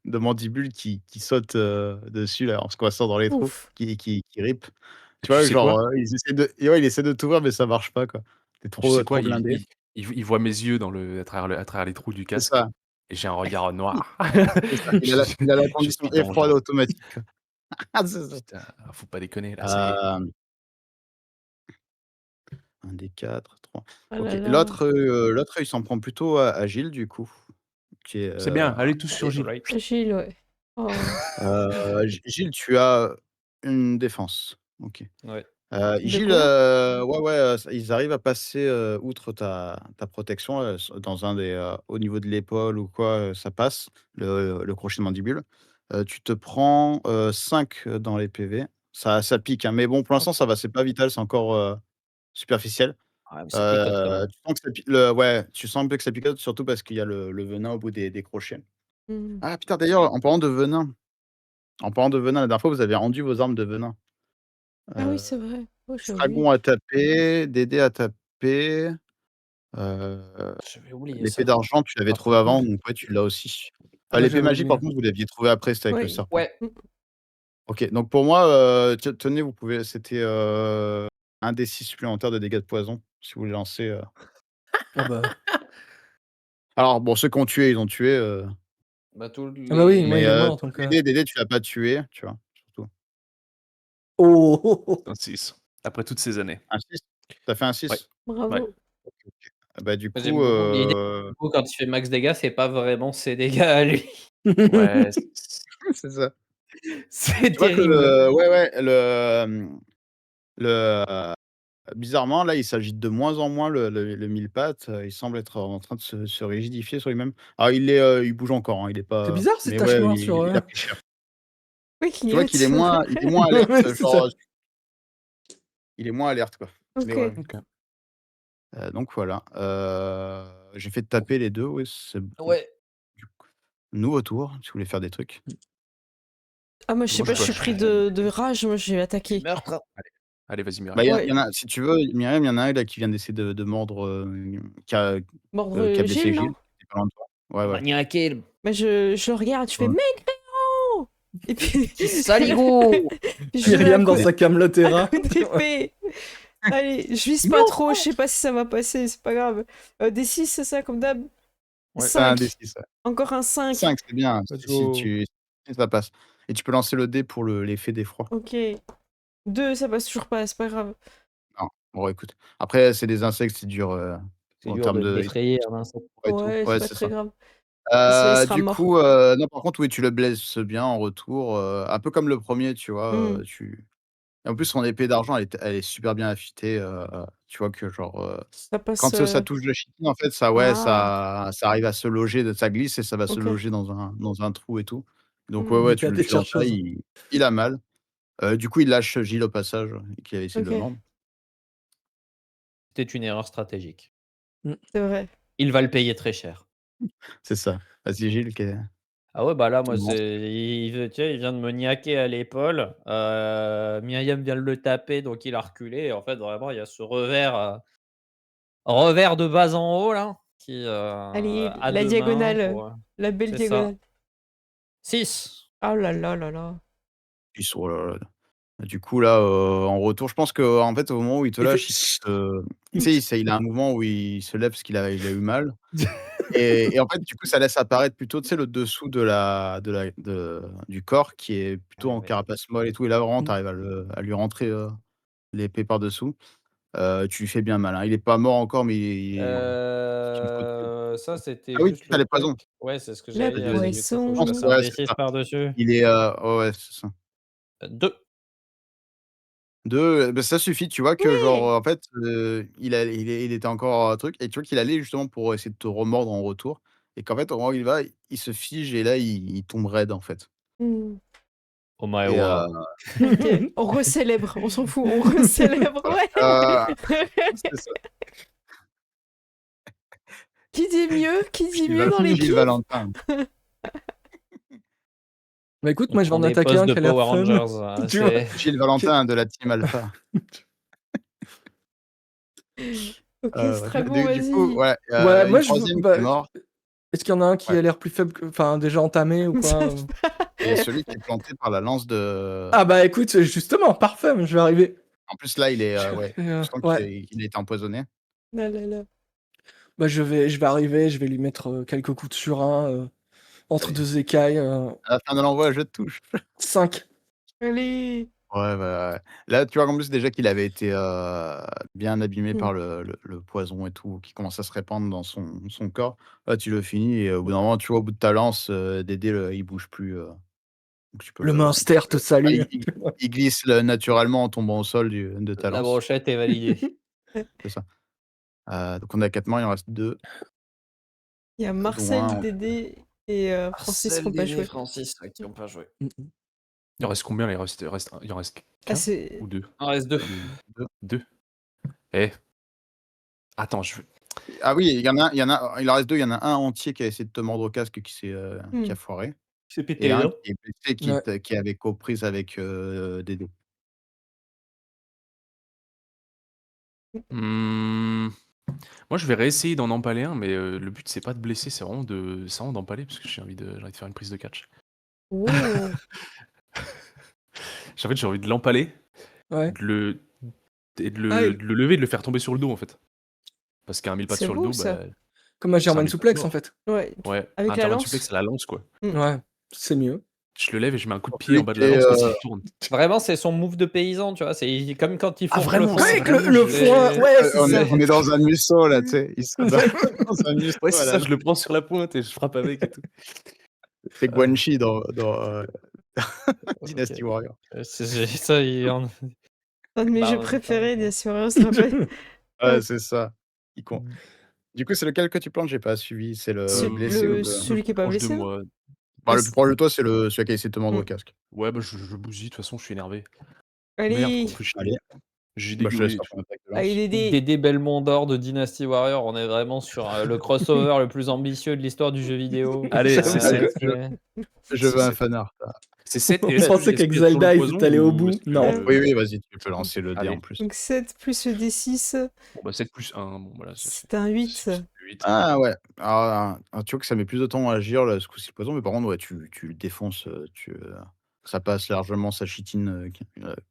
mandibule qui saute, dessus là, en se coincant dans les trous, Ouf. qui rip. Et Tu tu vois, sais quoi? genre, il essaie de t'ouvrir mais ça marche pas, quoi. Tu es Tu sais quoi? trop Il blindé. il il voit mes yeux à travers les trous du C'est casque ça, et j'ai un regard noir. c'est ça. Je Il a la je condition suis effroi dangereux. automatique, quoi. Ah, c'est ça. Putain, faut pas déconner là, ça y est. Hem, 1 des 4, 3. Ah là OK. là. L'autre, il s'en prend plutôt à Gilles, du coup, qui est, C'est bien, allez tous sur Allez, Gilles. right. Gilles, ouais. Oh. Gilles, tu as une défense. OK. Ouais. De Gilles, combien? ouais, ils arrivent à passer, outre ta protection, dans un des, au niveau de l'épaule ou quoi, ça passe, le crochet de mandibule. tu te prends 5 dans les PV. Ça pique, hein, mais bon, pour l'instant, ça va, c'est pas vital, c'est encore superficiel. Ouais, mais ça picote quand même. Tu sens que ouais, tu sens un peu que ça picote, surtout parce qu'il y a le venin au bout des crochets. Mmh. Ah putain, d'ailleurs, en parlant de venin, la dernière fois, vous avez rendu vos armes de venin. Ah oui, Heu, c'est vrai. Oh, j'ai oublié. Stragon à taper, Dédé à taper, heu, J'avais oublié l'épée ça. d'argent, tu l'avais Ah, trouvé trop avant, cool. donc ouais, tu l'as aussi. Ah, L'épée j'avais magique, oublié. par contre, vous l'aviez trouvé après, c'était avec le Ouais. serpent. Ouais. Mmh. OK, donc pour moi, tenez, vous pouvez c'était, 1 D6 supplémentaire de dégâts de poison, si vous voulez lancer, Ah bah alors bon, ceux qui ont tué, ils ont tué, Bah, tous ah bah oui, moi, mais il est mort, donc Dédé, tu l'as pas tué, tu vois? Surtout. Oh, oh, oh, oh. Un 6. Après toutes ces années. Un 6. Tu as fait un Ouais. 6? Bravo. OK, OK. Ah bah, du J'aime coup, beaucoup l'idée, du coup, quand il fait max dégâts, c'est pas vraiment ses dégâts à lui. Ouais, c'est ça. C'est Tu vois que terrible. bizarrement, là, il s'agite de moins en moins le mille-pattes, il semble être en train de se rigidifier sur lui-même. Alors il bouge encore, hein, il est C'est pas bizarre ces mais taches ouais, noires sur, il a pris cher. Oui, Tu vois qu'il est clignote. moins Ouais, alerte, c'est ça. genre, il est moins alerte, quoi. Mais ouais, OK. OK. donc voilà, j'ai fait taper les 2, oui, c'est bon. Ouais. Du coup, nouveau tour, si vous voulez faire des trucs. Ah moi, je sais Moi, pas, je je peux suis pris de rage, moi, j'ai Du attaqué. meurtre. Allez, vas-y, Bah, Myriam. il y Ouais. en a si tu veux, Myriam, il y en a un là qui vient d'essayer de mordre, qui a Mordre blessé Gilles, Gilles, non? qui est pas loin de toi. Ouais, ouais. Maniaqué. Mais je le regarde, je fais: Ouais. «Maigret!» Et puis Petit saligo. je lui mets un Myriam dans coup sa camelotera. coup d'épée. Allez, je vise pas trop, je sais pas si ça va passer, c'est pas grave. Des 6, c'est ça, comme d'hab? Ouais, un 5. D6, ouais. Encore un 5. 5, c'est bien, Let's si go. si ça passe et tu peux lancer le dé pour l'effet d'effroi. OK. 2, ça passe toujours pas, c'est pas grave. Non, bon écoute, après c'est des insectes, c'est dur, C'est en dur termes de de d'effrayer un insecte. et tout. Ouais, c'est Ouais, pas c'est très ça. grave. Il sera Du mort. coup, non, par contre, oui, tu le blesses bien en retour, un peu comme le premier, tu vois? Mmh. Tu Et en plus, son épée d'argent, elle est super bien affûtée, tu vois que genre, Ça passe, quand, ça touche la chitine, en fait, ah! ça arrive à se loger, ça glisse et ça va se OK. loger dans un trou et tout. Donc ouais, Mmh. ouais, Une pâte tu l'entailles, chercheuse. il a mal. Du coup, il lâche Gilles au passage, qui avait essayé de le OK, mordre. C'était une erreur stratégique. c'est vrai. Il va le payer très cher. C'est ça. Vas-y Gilles, Ah ouais, bah là, moi, tu lances. c'est tu sais, il vient de me niaquer à l'épaule. Myriam vient de le taper, donc il a reculé et en fait, vraiment, il y a ce revers de bas en haut là, qui, Allez, à la 2 mains diagonale, pour, la belle c'est ça. diagonale. 6. Oh là là là là. Oh là là. Du coup là, en retour, je pense qu'en fait, au moment où il te Il fait lâche, tu sais, il a un mouvement où il se lève parce qu'il a eu mal. Et en fait, du coup, ça laisse apparaître plutôt, tu sais, le dessous du corps qui est plutôt Ouais, en ouais. carapace molle et tout et là, vraiment, tu Mmh. arrives à lui rentrer, l'épée par-dessous. Tu lui fais bien mal, hein. Il est pas mort encore, mais il me faut tuer. Ça, c'était Ah oui, juste tu as le les truc. poisons. Ouais, c'est ce que La j'allais Vas-y, dire, mais vas-y. du coup, faut que Je je pense poisson. fasse que un ouais, c'est D6 ça. par-dessus. Il est, ouais, c'est ça. 2. 2, bah, ça suffit, tu vois que genre, Oui! en fait, il était encore, truc et tu vois qu'il allait justement pour essayer de te remordre en retour et qu'en fait, au moment où il va, il se fige et là, il tombe raide, en fait Mmh. et Omaewa. OK, on recélèbre, on s'en fout, on recélèbre, voilà. ouais! C'est ça. Qui dit mieux? Qui dit Gilles mieux Val dans Gilles l'équipe? Valentin. Bah écoute, On moi je vais prend en des attaquer postes un de qui a l'air Power fun. Rangers, Tu vois? c'est Gilles Valentin de la team Alpha. OK, Ouais. Stragon, Du coup, vas-y. ouais, Ouais, une moi je veux. troisième qui Bah, est mort. est-ce qu'il y en a un qui Ouais a l'air plus faible que. Enfin, déjà entamé ou quoi? et celui qui est planté par la lance de Ah bah écoute, justement, parfait, je vais arriver. en plus là, il est, Je ouais, vais, tu sens ouais. qu'il a été empoisonné. Là là là. Bah je vais arriver, je vais lui mettre quelques coups de surin entre Allez. deux écailles. À la fin de l'envoi, je te touche. 5. Allez! Ouais, bah, ouais. Là, tu vois qu'en plus déjà qu'il avait été, bien abîmé Mmh. par le poison et tout, qui commence à se répandre dans son corps. Là, tu le finis et au bout d'un moment, tu vois, au bout de ta lance, Dédé, il bouge plus, donc tu peux Le Munster te salue. il glisse, naturellement en tombant au sol de ta la lance. brochette est validée. C'est ça. Donc on est à 4 morts, il en reste 2, Il y a dont un Marcel, en Dédé et Francis qui n'ont pas joué. Francis qui n'ont pas joué. Il en reste combien là? Il en reste Ah, qu'un c'est... ou 2? Il en reste 2. 2. Eh. Attends, Ah oui, il en reste 2, il y en a un entier qui a essayé de te mordre au casque qui a foiré. C'est Et pété, un hein. qui est blessé Ouais. qui avait coprise avec Dédé. Moi, je vais réessayer d'en empaler un, mais le but, c'est pas de blesser, c'est vraiment d'empaler, parce que j'ai envie de faire une prise de catch. Oh. J'ai envie de l'empaler, Ouais. de le Ah, et- lever et de le faire tomber sur le dos, en fait. Parce qu'un 1000 pattes C'est sur le beau, dos, ça. bah, Comme un c'est un German 1000 pattes suplex mort. en fait. Ouais. Ouais, Avec un la German lance. suplex à la lance, quoi. Ouais, c'est mieux. Je le lève et je mets un coup de Pour pied en celui bas de qui la est, lance parce qu'il tourne. Vraiment, c'est son move de paysan, tu vois. C'est comme quand il faut vraiment, le c'est foin. Avec le vraiment, foin, je- ouais, c'est on ça. est dans un museau là, tu sais. Il se dans un museau Ouais, à c'est la ça, je le prends sur la pointe et je frappe avec et tout. C'est Quan Chi dans Dynasty Ok. Warrior. Ça, Un de mes Bah, jeux en même préférés, temps, bien sûr, on se rappelle. Ouais, c'est ça. Du coup, c'est lequel que tu plantes? J'ai pas suivi. C'est le blessé ou le... Celui qui est pas proche de blessé, non? moi. Bah, le plus proche de toi, c'est celui qui a essayé de te mordre au casque. Ouais, bah je bousille, de toute façon, je suis énervé. Allez, Merde, qu'on fait chier. Allez. J'ai Bah, je te laisse dégueulé. faire ton attaque de lance. allez Dédé. Dédé Belmont d'or de Dynasty Warrior, on est vraiment sur le crossover le plus ambitieux de l'histoire du jeu vidéo. Allez, c'est Allez, sept. je veux un C'est- fanart. C'est 7 et On est-ce pensait que qu'avec il y a toujours le Zelda, ils poison étaient allés au ou bout. est-ce que Non. Oui, oui, vas-y, tu peux lancer le dé Allez. en plus. Donc 7 plus le D6, Bon, bah 7 plus 1. Bon, voilà. c'est un 8. C'est 8. Ah ouais. Alors, tu vois que ça met plus de temps à agir là, ce coup-ci le poison, mais par contre, ouais, tu le défonces, ça passe largement sa chitine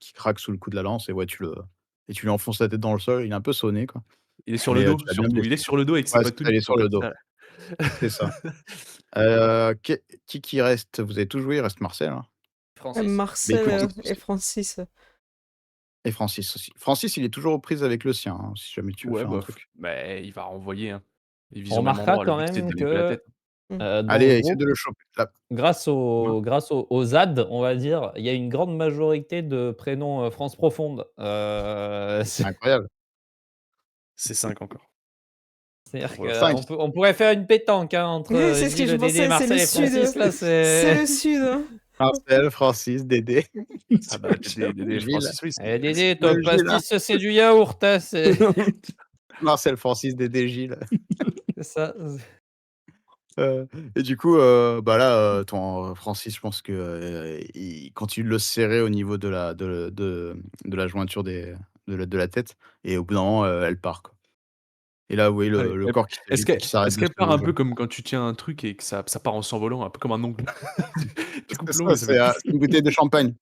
qui craque sous le coup de la lance, et ouais, tu lui enfonces la tête dans le sol. Il est un peu sonné, quoi. Il est sur Mais, le dos, tu l'as bien surtout. blessé. Il est sur le dos avec ses Ouais, pattes c'est ça, il est sur le dos. ça. C'est ça. Qui reste? Vous avez tous joué, il reste Marcel, hein, Francis. Marcel Francis et aussi. Francis. Et Francis aussi. Francis, il est toujours aux prises avec le sien, hein, si jamais tu veux Ouais, faire un bah, truc. bah, il va renvoyer. Hein. Ils visent On au même remarquera endroit. Le quand but, c'est de même lui niquer la que tête. dans Allez, le essaie groupe, de le choper. Là. grâce aux ZAD, on va dire, il y a une grande majorité de prénoms France profonde. C'est incroyable. C'est 5 encore. C'est-à-dire Voilà. qu'on pourrait faire une pétanque hein, entre C'est ce que je Gilles, Dédé, pensais, c'est Marcel le et sud. Francis. Là, C'est le sud. hein. Marcel, Francis, Dédé. Ah bah, Dédé, Gilles. Francis, oui. Eh, Dédé, Ouais, ton Gilles, hein. pastis, c'est du yaourt. Hein, c'est Marcel, Francis, Dédé, Gilles. c'est ça. Et du coup, bah là, ton Francis, je pense que quand il le serrait au niveau de la jointure de la tête, et au bout d'un moment, elle part, quoi. Et là, oui, Allez, le corps qui Est-ce s'arrête de qu'elle se part un bouger. peu comme quand tu tiens un truc et que ça part en s'envolant, un peu comme un ongle. Tu coupes C'est l'ongle, ça, ça fait c'est une bouteille de champagne.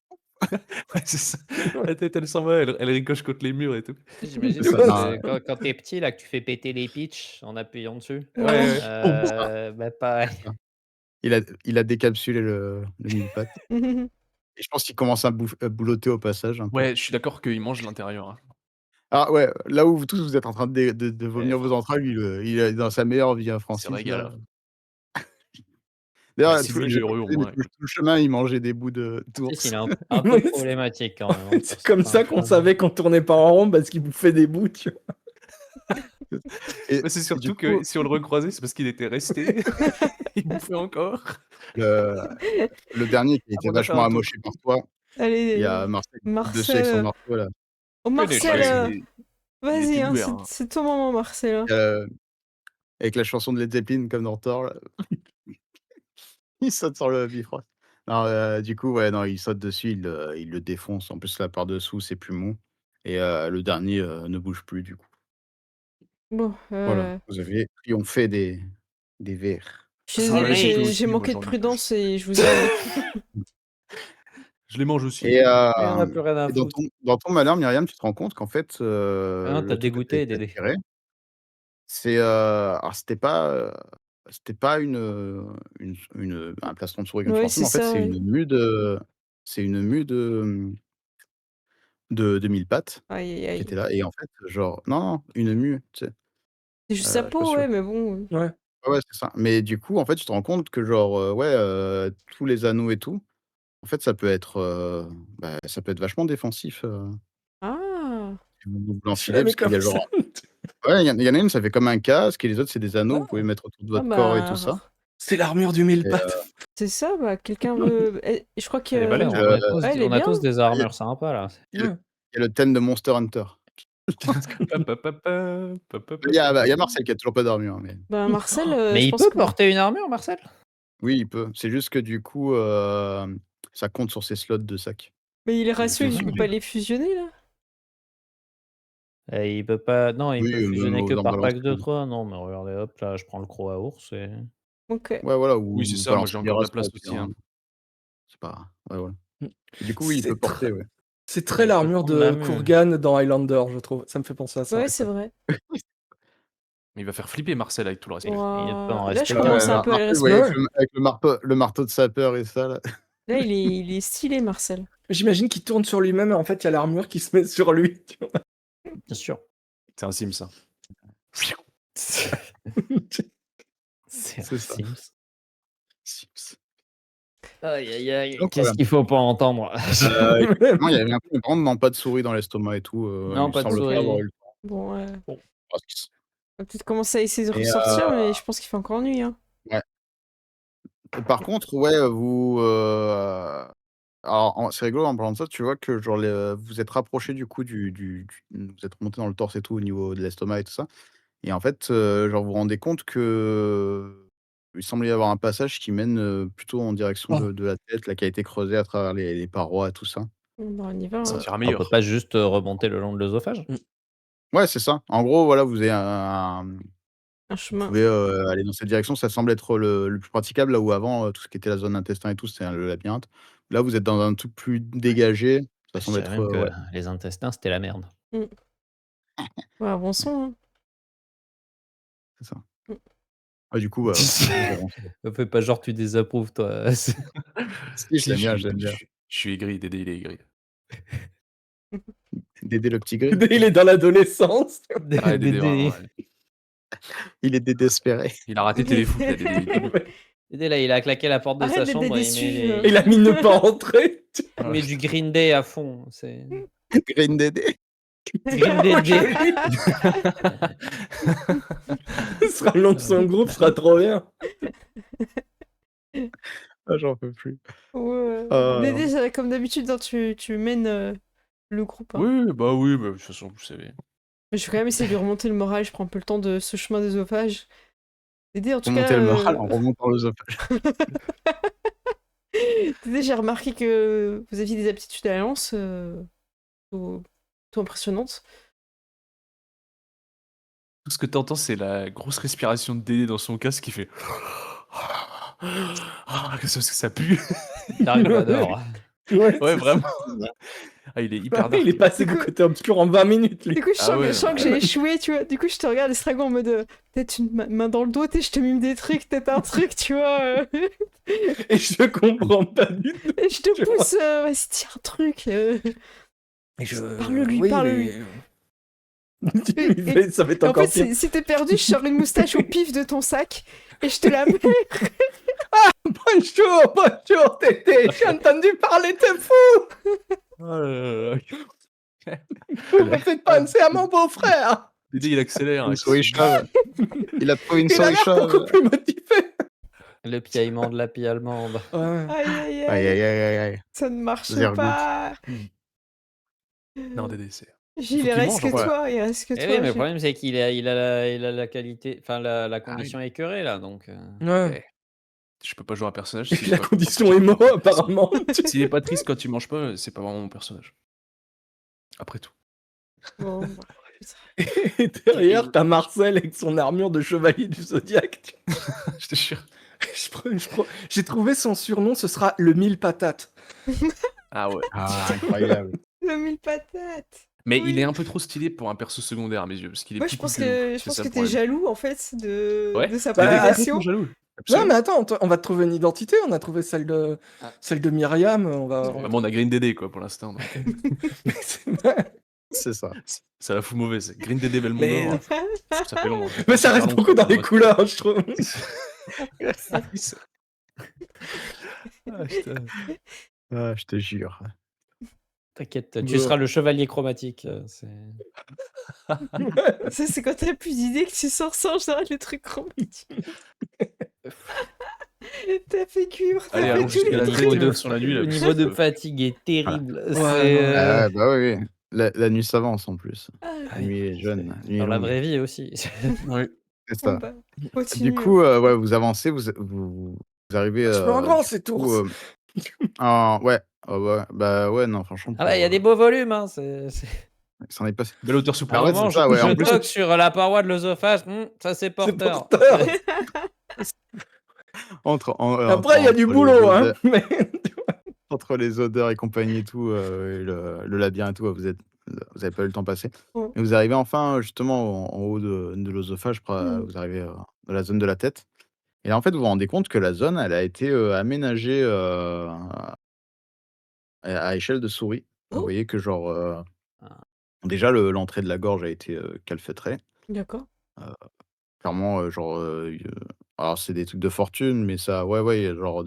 ouais, c'est ça. La tête, elle s'en va, elle ricoche contre les murs et tout. J'imagine C'est que ça, c'est quand t'es petit, là, que tu fais péter les pitchs en appuyant dessus. Ouais, Bah, pareil. Il a décapsulé le mille pattes, et je pense qu'il commence à boulotter au passage un peu. ouais, je suis d'accord qu'il mange l'intérieur. Hein. Ah ouais, là où vous tous vous êtes en train de vomir vos Francis. entrailles, lui, il est dans sa meilleure vie, hein, C'est Francis, régal. là. Hein. D'ailleurs, Bah, si vous voulez, j'ai heureux au pas moins. tout le chemin, il mangeait des bouts d'ours. Il est un peu problématique quand même. hein, C'est sur comme certains ça qu'on points. savait qu'on tournait pas en rond parce qu'il bouffait des bouts, tu vois. Et Mais c'est surtout du que coup, si on le recroisait, c'est parce qu'il était resté. Il bouffait encore. le dernier qui était On a fait vachement un tour. amoché par toi, il Allez, y a Marcel qui tape dessus avec son Marcel. marteau, là. Oh, Marcel, Ouais, il vas-y, était hein, ouvert, hein. c'est ton moment, Marcel. hein. Avec la chanson de Led Zeppelin comme dans Thor, là. Il saute sur le Bifrost. Non, du coup, ouais, non, il saute dessus, il le défonce. En plus, là, par-dessous, c'est plus mou, et le dernier ne bouge plus, du coup. Bon, Voilà, vous avez triomphé des vers. je suis désolée, ouais, j'ai j'ai aussi, moi, manqué de j'en ai- prudence et je vous ai. Je les mange aussi. Et, Et on n'a plus rien à et dans foutre. ton malheur, Myriam, tu te rends compte qu'en fait, Ah non, le t'as truc que tu dégoûté, as Dédé. tiré, c'est, alors c'était pas un plastron de souris comme tu Ouais, pensais, mais en c'est fait, ça, c'est ouais. une mue de 1000 pattes Aïe, aïe, qui aïe. était là, et en fait, genre non, une mue, tu sais? C'est juste Je sa suis pas peau, sûr. ouais, mais bon. Ouais. Ouais, c'est ça. Mais du coup, en fait, tu te rends compte que genre, tous les anneaux et tout, en fait, ça peut être vachement défensif, Ah! si vous Je l'enfilez, parce savais qu'il y a comme genre ça. ouais, il y en a une, ça fait comme un casque, et les autres, c'est des anneaux, Ah. vous pouvez mettre autour de Ah votre corps et tout bah, ça. C'est l'armure du mille Et, pattes. C'est ça, bah, quelqu'un veut. Je crois que. Elle est balèze, on Euh, a tous, Ouais, elle est on a bien. tous des armures sympas là. il y a le thème de Monster Hunter. Il y a Marcel qui a toujours pas d'armure. Mais... Bah, Marcel, Mais je il pense peut que. porter une armure, Marcel? Oui, il peut. C'est juste que du coup, ça compte sur ses slots de sac. Mais il est ratio, il désolé. peut pas les fusionner là. Et il peut pas. Non, il Oui, peut même fusionner que en par pack balance. de 3. Non, mais regardez, hop, là, je prends le croc à ours et. Ok. Ouais, voilà. Ou Oui, c'est ça, moi balance j'ai encore de la Miras, place quoi, aussi. Hein. C'est pas. Ouais, voilà. Et du coup, oui, il peut C'est porter, très... ouais. c'est très Il peut l'armure prendre la de mue. Kurgan dans Highlander, je trouve. Ça me fait penser à ça. Ouais, c'est vrai. Mais il va faire flipper Marcel avec tout le respect. Il peut en Là, rester je qu'un. commence un peu à le Marcel, vous voyez, respecter. avec le marteau de sapeur et ça, là. Là, il est stylé, Marcel. J'imagine qu'il tourne sur lui-même et en fait, il y a l'armure qui se met sur lui. Tu vois. Bien sûr. C'est un sim, ça. C'est C'est ça. Sims. Sims. Aïe aïe aïe. Donc, Qu'est-ce voilà. qu'il faut pas entendre? Effectivement, il y avait un peu, mais par contre, non, pas de souris dans l'estomac et tout. Non, il pas de semble souris. pas avoir eu le temps. Bon, Parce qu'il s- on va peut-être commencer à essayer de Et, ressortir, mais je pense qu'il fait encore nuit. Hein. et par contre, ouais, vous. Alors, c'est rigolo en parlant de ça, tu vois que genre, vous êtes rapproché du coup vous êtes remonté dans le torse et tout au niveau de l'estomac et tout ça. Et en fait, genre, vous vous rendez compte que il semble y avoir un passage qui mène plutôt en direction Oh. de la tête, là, qui a été creusé à travers les parois et tout ça. Bon, bah, on y va. Ça Hein. ira On peut meilleur. pas juste remonter le long de l'œsophage? Ouais, c'est ça. En gros, voilà, vous avez Un vous chemin. pouvez aller dans cette direction. Ça semble être le plus praticable, là où avant, tout ce qui était la zone intestin et tout, c'était le labyrinthe. Là, vous êtes dans un truc plus dégagé. Ça Je semble dirais être. même que Ouais, les intestins, c'était la merde. Ouais, avançons. Hein. c'est ça. Mm. Ah, du coup, Fais pas genre tu désapprouves, toi. si, je l'aime bien, je l'aime bien. Je suis aigri, Dédé, il est aigri. Dédé le petit gris. Il est dans l'adolescence. Ah, Dédé, vraiment, ouais. Il est désespéré. Il a raté Téléfoot, là, Dédé. Dédé, là, il a claqué la porte de Arrête sa d'être chambre et déçu, Il a mis ne pas rentrer. il met du Green Day à fond. C'est Green Dédé. Green Day. Ce sera le nom de son groupe, ce sera trop bien. Ah, j'en peux plus. Ouais. Ah, Dédé, comme d'habitude, hein, tu mènes le groupe. Hein. Oui, bah oui, bah, de toute façon, vous savez. Mais je vais quand même essayer de lui remonter le moral. Je prends un peu le temps de ce chemin d'œsophage. Dédé, en tout Remonter cas. le moral en remontant l'œsophage. Dédé, j'ai remarqué que vous aviez des aptitudes à la lance tout impressionnantes. Tout ce que t'entends, c'est la grosse respiration de Dédé dans son casque qui fait. Ah, qu'est-ce que ça pue! Dark Vador. Ouais, Ouais, c'est vraiment. Ah, il est hyper ça. dark. Il est passé du côté obscur en 20 minutes, lui. Du coup, je Ah sens, ouais, je sens non, que mais- j'ai échoué, tu vois. Du coup, je te regarde, Estragon, en mode peut-être une main dans le dos, je te mime des trucs, peut-être un truc, tu vois. Et je comprends pas du tout. Et je te pousse, vas-y, dis un truc. Parle-lui, parle-lui. Ça va être En encore fait, pire. si t'es perdu, je sors une moustache au pif de ton sac et je te la mets. Bonjour, Tété. J'ai entendu parler de fou. Oh là là. Vous me faites penser à mon beau-frère. Dédé, il accélère. Une hein, souris chauve. Il a trouvé une Il a souris l'air chauve. beaucoup plus motivé. Le piaillement de la pie allemande. Ouais. Aïe, aïe, Aïe, aïe. aïe, aïe, aïe, aïe. Ça ne marche Zergut. pas. Non, Dédé, c'est. Gilles, Faut il qu'il reste mange, que ouais. toi, il reste que Eh toi. oui, mais le Gilles. problème, c'est qu'il a la qualité, enfin la condition écœurée, là, donc. Ouais. Je peux pas jouer un personnage. Et s'il est la pas condition content. émo, apparemment. S'il est pas triste quand tu manges pas, c'est pas vraiment mon personnage. Après tout. Bon, bah, Et derrière, t'as Marcel avec son armure de chevalier du Zodiaque. Je te jure. J'ai trouvé son surnom, ce sera le 1000 patates. Ah ouais. Ah, incroyable. le mille patates. Mais Oui. il est un peu trop stylé pour un perso secondaire à mes yeux. Parce qu'il est Moi, plus je pense cool nous, que, c'est je pense ça que le t'es problème. jaloux, en fait, Ouais. de sa Bah, progression. Jaloux. Non, Absolument. mais attends, on va te trouver une identité. On a trouvé celle de Myriam. On va. Bah, moi, on a Green Dédé, quoi, pour l'instant. donc. Mais c'est vrai. C'est ça. Ça la fout mauvais. C'est Green Dédé Mais- Belmondo. Ça fait long. hein. Mais ça reste Pardon, beaucoup dans les ouais. couleurs, je trouve. Ah, putain. Ah, je te jure. T'inquiète, tu seras le chevalier chromatique. Ça, c'est quand t'as plus d'idées que tu sors sans, en général, les trucs romantiques. T'as fait cuivre, Allez, t'as fait allons tous jusqu'à les la Le tête, trucs. niveau il de, reste sur la nuit, là, le parce niveau de que- fatigue est Voilà. terrible. Ouais, C'est non, Ah ouais, bah oui, oui. La nuit s'avance en plus. Ah, La oui, nuit est jeune, la nuit est dans la longue. vraie vie aussi. Oui. C'est bon ça. bah, Du continue. coup, ouais, vous avancez, vous arrivez Je peux rentrer en du cette coup, ours. ouais, ouais, bah ouais, non, franchement, Ah ouais, il y a des beaux volumes. Hein. ça en est passé. Belle hauteur À souple. Ah un ouais, moment, c'est ça, ouais, je en plus, toque sur la paroi de l'œsophage. Ça, c'est C'est porteur. porteur. entre Après, il y a du les boulot, hein. odeurs, Mais entre les odeurs et compagnie et tout, et le labyrinthe et tout, vous avez pas eu le temps passer. Oh. Et vous arrivez enfin, justement, en haut de l'œsophage, vous arrivez dans la zone de la tête. Et là, en fait, vous vous rendez compte que la zone, elle a été aménagée à échelle de souris. Vous Oh. voyez que, genre, Ah. déjà, l'entrée de la gorge a été calfeutrée. D'accord. Clairement, genre, alors, c'est des trucs de fortune, mais ça, ouais, genre,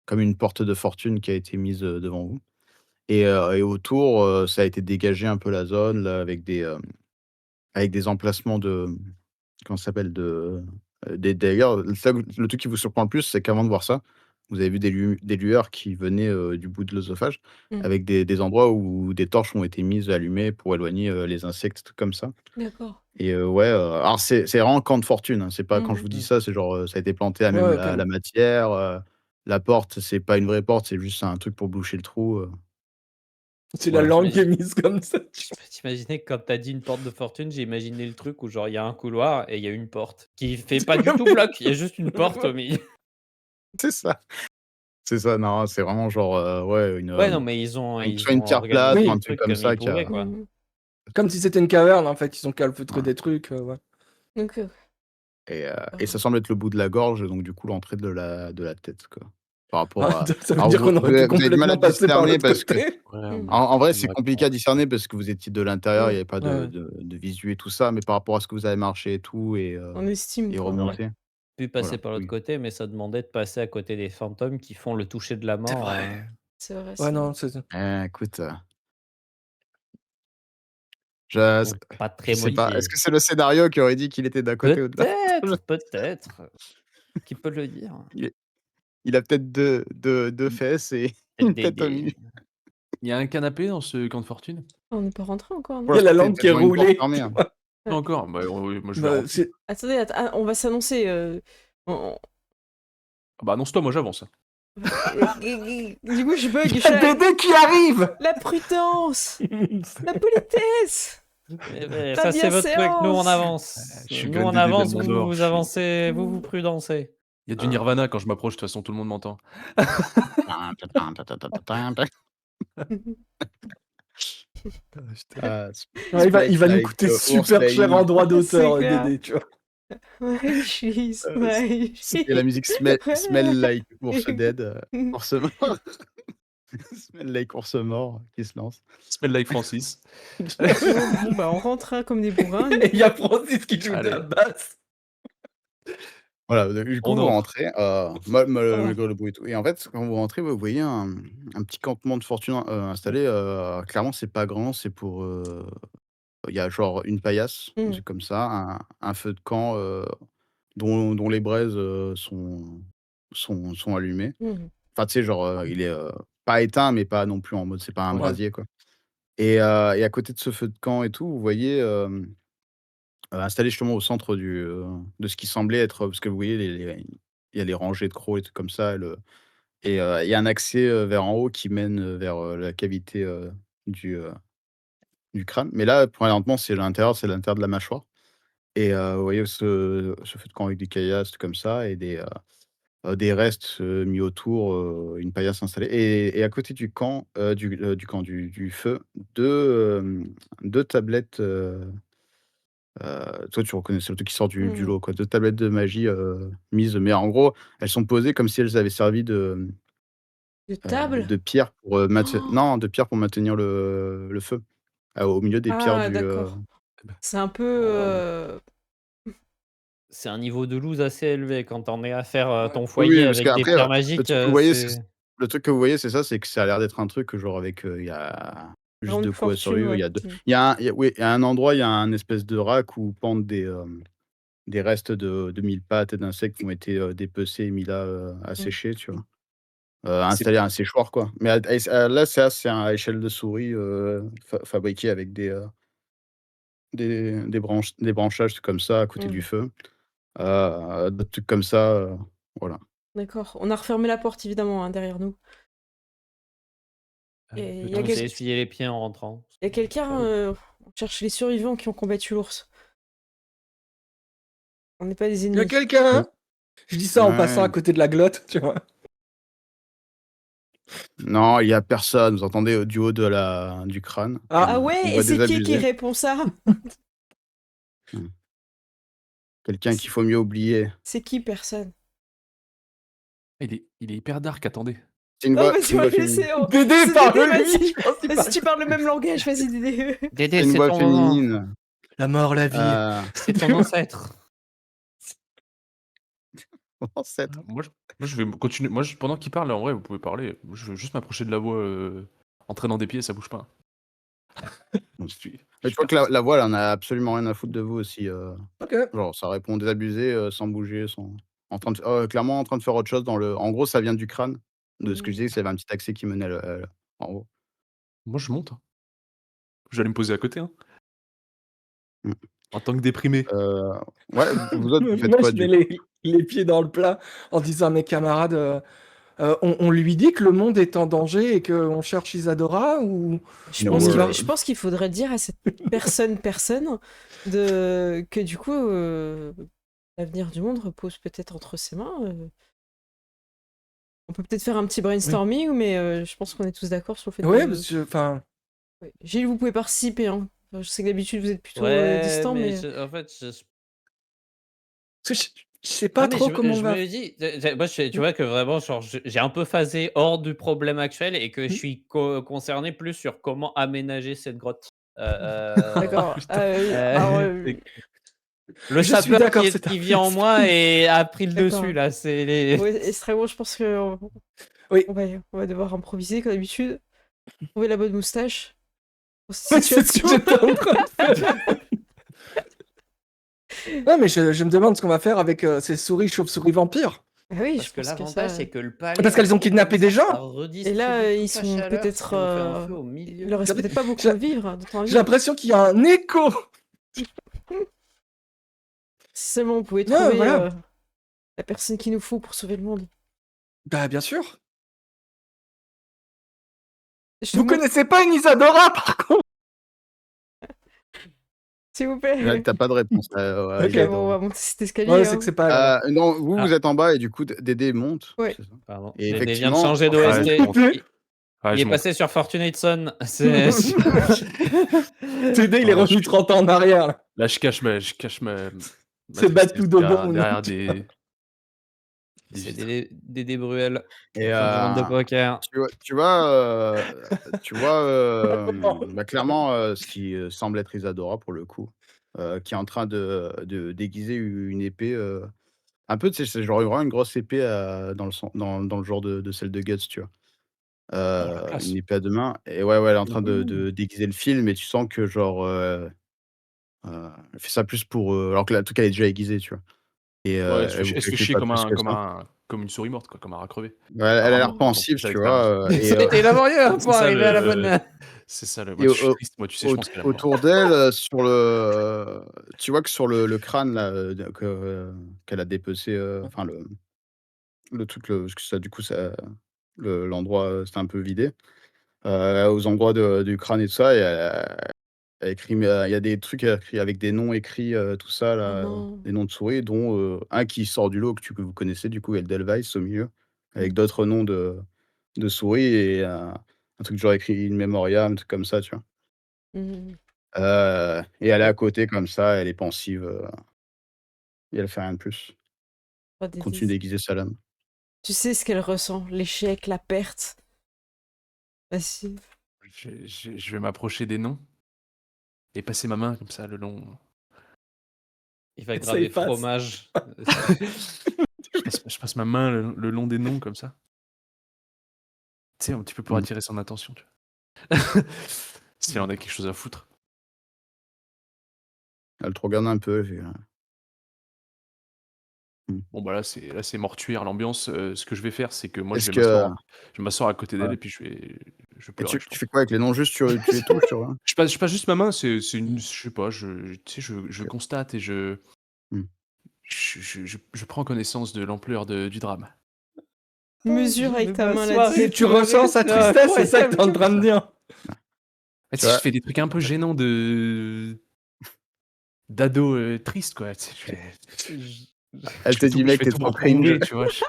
comme une porte de fortune qui a été mise devant vous. Et autour, ça a été dégagé un peu la zone, là, avec des emplacements de, comment ça s'appelle? D'ailleurs, le truc qui vous surprend le plus, c'est qu'avant de voir ça, vous avez vu des lueurs qui venaient, du bout de l'œsophage, Mmh. avec des endroits où des torches ont été mises, allumées pour éloigner, les insectes, trucs comme ça. D'accord. Et ouais, alors c'est vraiment camp de fortune, hein. C'est pas, quand je vous dis Mmh. ça, c'est genre, ça a été planté à même Ouais, la quand même. matière, la porte, c'est pas une vraie porte, c'est juste un truc pour boucher le trou. C'est la Voilà. langue qui est mise comme ça. Je peux t'imaginer que quand t'as dit une porte de fortune, j'ai imaginé le truc où genre il y a un couloir et il y a une porte qui fait pas du tout bloc, il y a juste une porte au milieu. C'est ça. C'est ça, non, c'est vraiment genre, ouais, Ouais, non, mais ils ont soit une pierre plate organisé ou Oui. un le truc truc comme comme ça ils qui a pouvaient, quoi. Comme si c'était une caverne, en fait. Ils ont calfeutré Voilà. des trucs. Ouais. Donc, et ça semble être le bout de la gorge, donc du coup, l'entrée de la tête, quoi. Par rapport Ah, à ça veut alors dire qu'on aurait pu vous avez du mal à complètement passer par discerner l'autre parce que côté. en vrai, c'est compliqué à discerner parce que vous étiez de l'intérieur, il y avait pas Ouais. de visu et tout ça, mais par rapport à ce que vous avez marché et tout on estime, et quoi. remonté. Pu passer Voilà, par l'autre oui. côté, mais ça demandait de passer à côté des fantômes qui font le toucher de la C'est mort. vrai. C'est vrai, Ouais, c'est non, vrai. c'est ça. Écoute, je Donc pas je très sais pas. Est-ce motivé. que c'est le scénario qui aurait dit qu'il était d'un côté ou de l'autre? Peut-être. Qui peut le dire? Il a peut-être deux fesses et Peut-être une des tête au milieu. Il y a un canapé dans ce camp de fortune? On n'est pas rentré encore, Pour Il y a non? la l'instant, langue c'est qui est devant une porte roulée. fermée, hein. Pas encore? Bah, oui, moi je vais Bah, rentrer. Attendez, on va s'annoncer. On- Ah bah annonce-toi, moi j'avance. Du coup, je bug. Il y je suis a là, Dédé qui arrive. La prudence, la politesse, Eh, la ça, c'est votre truc. Nous, on bienséance. avance. Je suis Nous, on Glenn Dédé avance, vous, Dumbledore, vous je suis- avancez, vous prudencez. Il y a du Nirvana quand je m'approche, de toute façon tout le monde m'entend. Ah, Ouais, il va nous Like, coûter ours super cher en like. droit d'auteur, C'est clair. Dédé, tu vois. My cheese, Euh, my Et la musique Smell Like Ours Dead, cheese. ours mort. Smell Like Ours mort qui se lance. Smell like Francis. Bon, bah, on rentre hein, comme des bourrins. Et il y a Francis qui joue de Allez. la basse. Voilà, du coup, On vous entre. rentrez, malgré le bruit et tout. Et en fait, quand vous rentrez, vous voyez un petit campement de fortune installé. Clairement, c'est pas grand, c'est pour. Il y a genre une paillasse, un truc comme ça, un feu de camp dont les braises sont allumées. Enfin, tu sais, genre, il est pas éteint, mais pas non plus en mode, c'est pas un Ouais. brasier, quoi. Et à côté de ce feu de camp et tout, vous voyez installé justement au centre de ce qui semblait être, parce que vous voyez, il y a les rangées de crocs et trucs comme ça, il y a un accès vers en haut qui mène vers la cavité du crâne. Mais là, présentement, c'est l'intérieur de la mâchoire. Et vous voyez ce feu de camp avec des caillasses comme ça et des restes mis autour, une paillasse installée. Et à côté du camp, du feu, deux tablettes. Toi, tu reconnais, c'est le truc qui sort du lot, quoi. 2 tablettes de magie, mises, mais en gros, elles sont posées comme si elles avaient servi De table? de pierre pour, Oh. non, de pierre pour maintenir le feu, au milieu des pierres Ah, du, d'accord. C'est un peu. C'est un niveau de loose assez élevé quand on est à faire ton oui, foyer parce avec des qu'après, pierres le magiques. truc que vous voyez, le truc que vous voyez, c'est ça, c'est que ça a l'air d'être un truc, genre, avec, il y a juste Grande de quoi fortune, survivre. ouais. Il y a un endroit, il y a un espèce de rack où pendent des restes de mille pattes et d'insectes qui ont été dépecés et mis là à sécher, tu vois. C'est Installer un séchoir, quoi. Mais là, ça, c'est à échelle de souris fabriqué avec des branchages comme ça à côté du feu. D'autres trucs comme ça, voilà. D'accord. On a refermé la porte, évidemment, hein, derrière nous. Et il y a On s'est essuyé les pieds en rentrant. quelqu'un... Ah oui. on cherche les survivants qui ont combattu l'ours. On n'est pas des Il y a ennemis. quelqu'un. Je dis ça en Ouais. passant à côté de la glotte, tu vois. Non, il y a personne. Vous entendez du haut du crâne. Ah Une ouais, voix et c'est qui désabusée. répond ça? Quelqu'un qu'il faut mieux oublier. C'est qui, personne? Il est hyper dark, attendez. C'est une Oh, voix, vas-y, c'est une on va voix le laisser. féminine. Dédé, C'est parle Dédé, lui. vas-y. Je pense qu'il Vas-y, parle. tu parles le même langage, vas-y, Dédé. Dédé, C'est une c'est voix ton moment. féminine. La mort, la vie. C'est ton ancêtre. Ancêtre. Moi, je vais continuer. Pendant qu'il parle, en vrai, vous pouvez parler. Moi, je vais juste m'approcher de la voix en traînant des pieds, ça bouge pas. Mais tu vois que la voix, elle en a absolument rien à foutre de vous aussi. Ok. Genre, ça répond désabusé, sans bouger, clairement en train de faire autre chose dans le. En gros, ça vient du crâne. De ce que je disais, ça avait un petit accès qui menait en haut. Moi, je monte. Je vais aller me poser à côté. Hein. Mm. En tant que déprimé. Ouais, vous autres, vous faites Moi, quoi je du mets coup les pieds dans le plat en disant à mes camarades on lui dit que le monde est en danger et qu'on cherche Isadora ou Je No pense qu'il word. je pense qu'il faudrait dire à cette personne que du coup, l'avenir du monde repose peut-être entre ses mains. On peut peut-être faire un petit brainstorming, mais je pense qu'on est tous d'accord sur le fait Ouais, de... parce que, enfin, Ouais. Gilles, vous pouvez participer, hein. Je sais que d'habitude vous êtes plutôt Ouais, distant, mais mais... en fait, parce que je sais pas mais trop comment on je va. me dis, moi, tu vois que vraiment, genre, j'ai un peu phasé hors du problème actuel et que je Mm. suis concerné plus sur comment aménager cette grotte. D'accord. Putain. Alors, Le Je suis sapeur d'accord, qui c'est un vit en moi et a pris le D'accord. dessus, là. C'est les... ouais, extrêmement, je pense que Oui. on va devoir improviser comme d'habitude. Trouver la bonne moustache pour cette Ouais, c'est ce que situation. j'étais en train de faire. Ouais, mais je me demande ce qu'on va faire avec ces souris chauves-souris vampires. Ah oui, Parce je que pense que l'avantage, ça... c'est que le palais. Parce qu'elles ont kidnappé des gens. Et là, ils sont peut-être... Il leur reste peut-être pas beaucoup J'ai- à vivre, de temps à J'ai vivre. l'impression qu'il y a un écho. Si seulement on pouvait Ouais, trouver voilà. la personne qu'il nous faut pour sauver le monde. Bah, bien sûr. Je te Vous montre, connaissez pas une Isadora, par contre. s'il vous plaît. Là, t'as pas de réponse. Ok. Ok, bon, on va monter cet escalier. Ouais, hein. c'est que c'est pas. là. Non, vous Ah. êtes en bas et du coup, Dédé monte. Ouais. c'est ça. Pardon. Et Dédé vient de effectivement, changer enfin, d'OST. je monte. Ouais, Il je est monte. passé sur Fortunate Son. C'est... Dédé, il est Ouais, revenu 30 ans en arrière. Là. Là, je cache ma C'est Bad to tristesse the derrière, bone. derrière des C'est vitres. Dédé Bruel. Et Fin de round de poker. tu vois, bah, clairement, ce qui semble être Isadora pour le coup, qui est en train de déguiser une épée, un peu, tu sais, c'est genre vraiment une grosse épée dans le genre de celle de Guts, tu vois. Oh, la classe. Une épée à deux mains. Et ouais, elle est en train de déguiser le fil, mais tu sens que genre, elle fait ça plus pour, alors que le truc elle est déjà aiguisée, tu vois. Et Ouais, elle vous elle se fait calcule chier pas plus que ça. comme une souris morte, quoi, comme un rat crevé. Ouais, elle a l'air Vraiment, en pensive, plus, à tu l'expérience. vois, et Ça a été laborieux hein, C'est pour ça arriver à la bonne. c'est ça le. et Moi, je suis triste, moi, tu sais, je pense qu'elle a mort. autour d'elle, tu vois que sur le crâne là, qu'elle a dépecé, enfin le truc, parce que ça, du coup, ça, l'endroit, c'était un peu vidé. Aux endroits du crâne et tout ça, et elle a écrit, mais il y a des trucs écrits avec des noms écrits, tout ça Oh là, non. des noms de souris, dont un qui sort du lot que vous connaissez du coup, Edelweiss au milieu, avec d'autres noms de souris, et un truc genre écrit in memoriam, un truc comme ça, tu vois? Mhm. Et elle est à côté comme ça, elle est pensive, et elle fait rien de plus. Oh, Dédé, Continue d'aiguiser sa lame. tu sais ce qu'elle ressent, l'échec, la perte. Vas-y. Je vais m'approcher des noms et passer ma main comme ça le long. Il va Ça graver efface. fromage. Je passe ma main le long des noms comme ça. Tu sais, un petit peu pour attirer son attention, tu vois. Si elle en a quelque chose à foutre. Elle te regarde un peu, Mmh. Bon, bah, là, c'est mortuaire l'ambiance. Ce que je vais faire, c'est que moi, Est-ce que je vais m'asseoir à côté d'elle ouais et puis je vais et pleurer, je tu pense. fais quoi avec les noms? Juste tu les touches, tu vois? Je passe juste ma main, c'est une je sais pas, tu sais, je OK. constate et Mmh. je prends connaissance de l'ampleur du drame. Mesure Je avec vais ta main la m'asseoir et Et tu pleurer, ressens sa c'est tristesse, c'est ça que incroyable t'es en comme train de ça. dire. Ah, Tu tu sais, je vois? fais des trucs un peu gênants d'ado, triste, quoi, tu sais, Je Elle te dit: je «Mec, fais tu es tout me trop cringe». retomber, tu vois? Je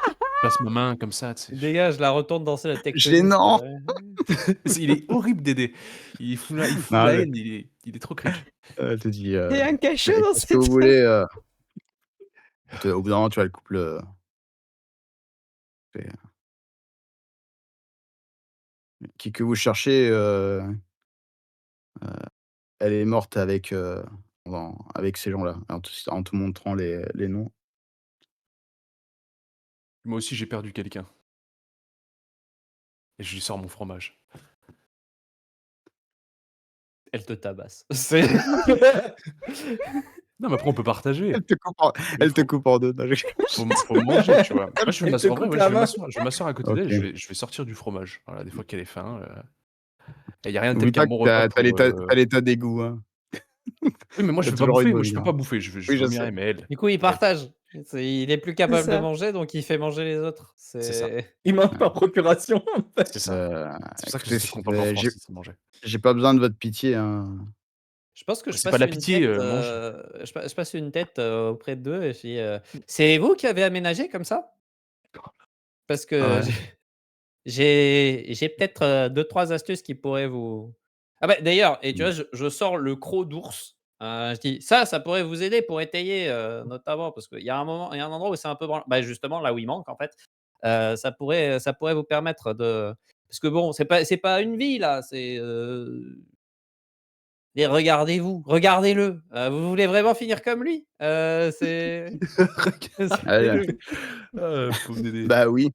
passe ma main comme ça, tu sais, Dégage, la retourne danser la tectonique. Gênant! il est horrible Dédé. Il fout Non, la je haine, il est trop cringe. elle te dit, Il y a un cachot dans «Qu'est-ce que cette vous phrase. voulez?» Au bout d'un moment, tu vois, le couple, fait: «Qui que vous cherchez, elle est morte avec, avec ces gens-là», en te montrant les noms. Moi aussi, j'ai perdu quelqu'un et je lui sors mon fromage. Elle te tabasse. C'est Non, mais après on peut partager, Elle te coupe en mais elle te coupe en 2. Non, je faut manger, tu vois? Moi, je vais Elle te m'asseoir en vrai, coupe ouais, la main. je vais m'asseoir à côté d'elle et OK. je vais sortir du fromage. Voilà, des fois qu'elle est faim, et il y a rien de tel Oublie qu'un pas que bon tu repas as pour, l'état des goûts, hein. oui, mais moi Tu je as vais pas toujours envie bouffer, de moi je peux vomir. pas bouffer, je Oui, je vomirais, sais. mais elle Du coup, il elle partage. Il est plus C'est capable de ça. manger, donc il fait manger les autres. c'est ça, Il mange Ouais. par procuration, en fait. c'est ça. C'est pour ça que Écoutez, j'essaie de comprendre leur force, c'est de manger. j'ai pas besoin de votre pitié, hein. Je pense que je C'est pas de passe la une pitié, tête, mange. je passe une tête, auprès d'eux et je dis: «C'est vous qui avez aménagé comme ça? Parce que Ouais. j'ai peut-être, 2-3 astuces qui pourraient vous». Ah bah, d'ailleurs et tu Mmh. vois, je sors le croc d'ours, je dis: «Ça pourrait vous aider pour étayer, notamment» parce qu'il y a un moment il y a un endroit où c'est un peu branlant bah, justement là où il manque en fait, ça pourrait vous permettre de parce que bon, c'est pas une vie là, et regardez-vous, regardez-le, vous voulez vraiment finir comme lui? Ah, Pauvre Dédé. bah, oui.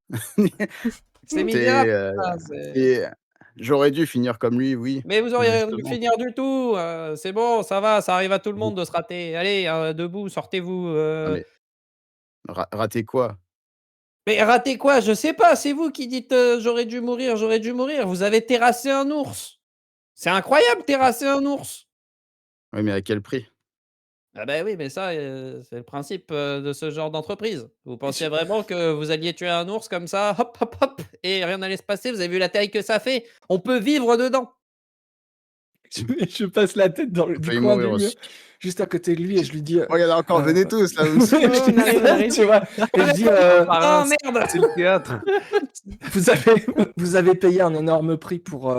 C'est C'est, misérable ça, c'est c'est j'aurais dû finir comme lui, oui, mais vous auriez rien dû justement. finir du tout, c'est bon, ça va, ça arrive à tout le monde de se rater. Allez, debout, sortez-vous, Non mais rater quoi? mais rater quoi? Je sais pas, c'est vous qui dites, «J'aurais dû mourir, j'aurais dû mourir». Vous avez terrassé un ours. C'est incroyable terrasser un ours. Oui, mais à quel prix? Ah bah, oui, mais ça, c'est le principe, de ce genre d'entreprise. Vous Et je pensiez vraiment que vous alliez tuer un ours comme ça, hop, hop, hop et rien n'allait se passer? Vous avez vu la taille que ça fait? On peut vivre dedans. je passe la tête dans le On du peut y coin mourir du mur, aussi. juste à côté de lui et je lui dis, Regardez encore, venez tous là, vous me ouais, saoulez. je dis On arrive, on arrive. tu vois? Et je dis, Oh merde! C'est le théâtre. «Vous avez vous avez payé un énorme prix pour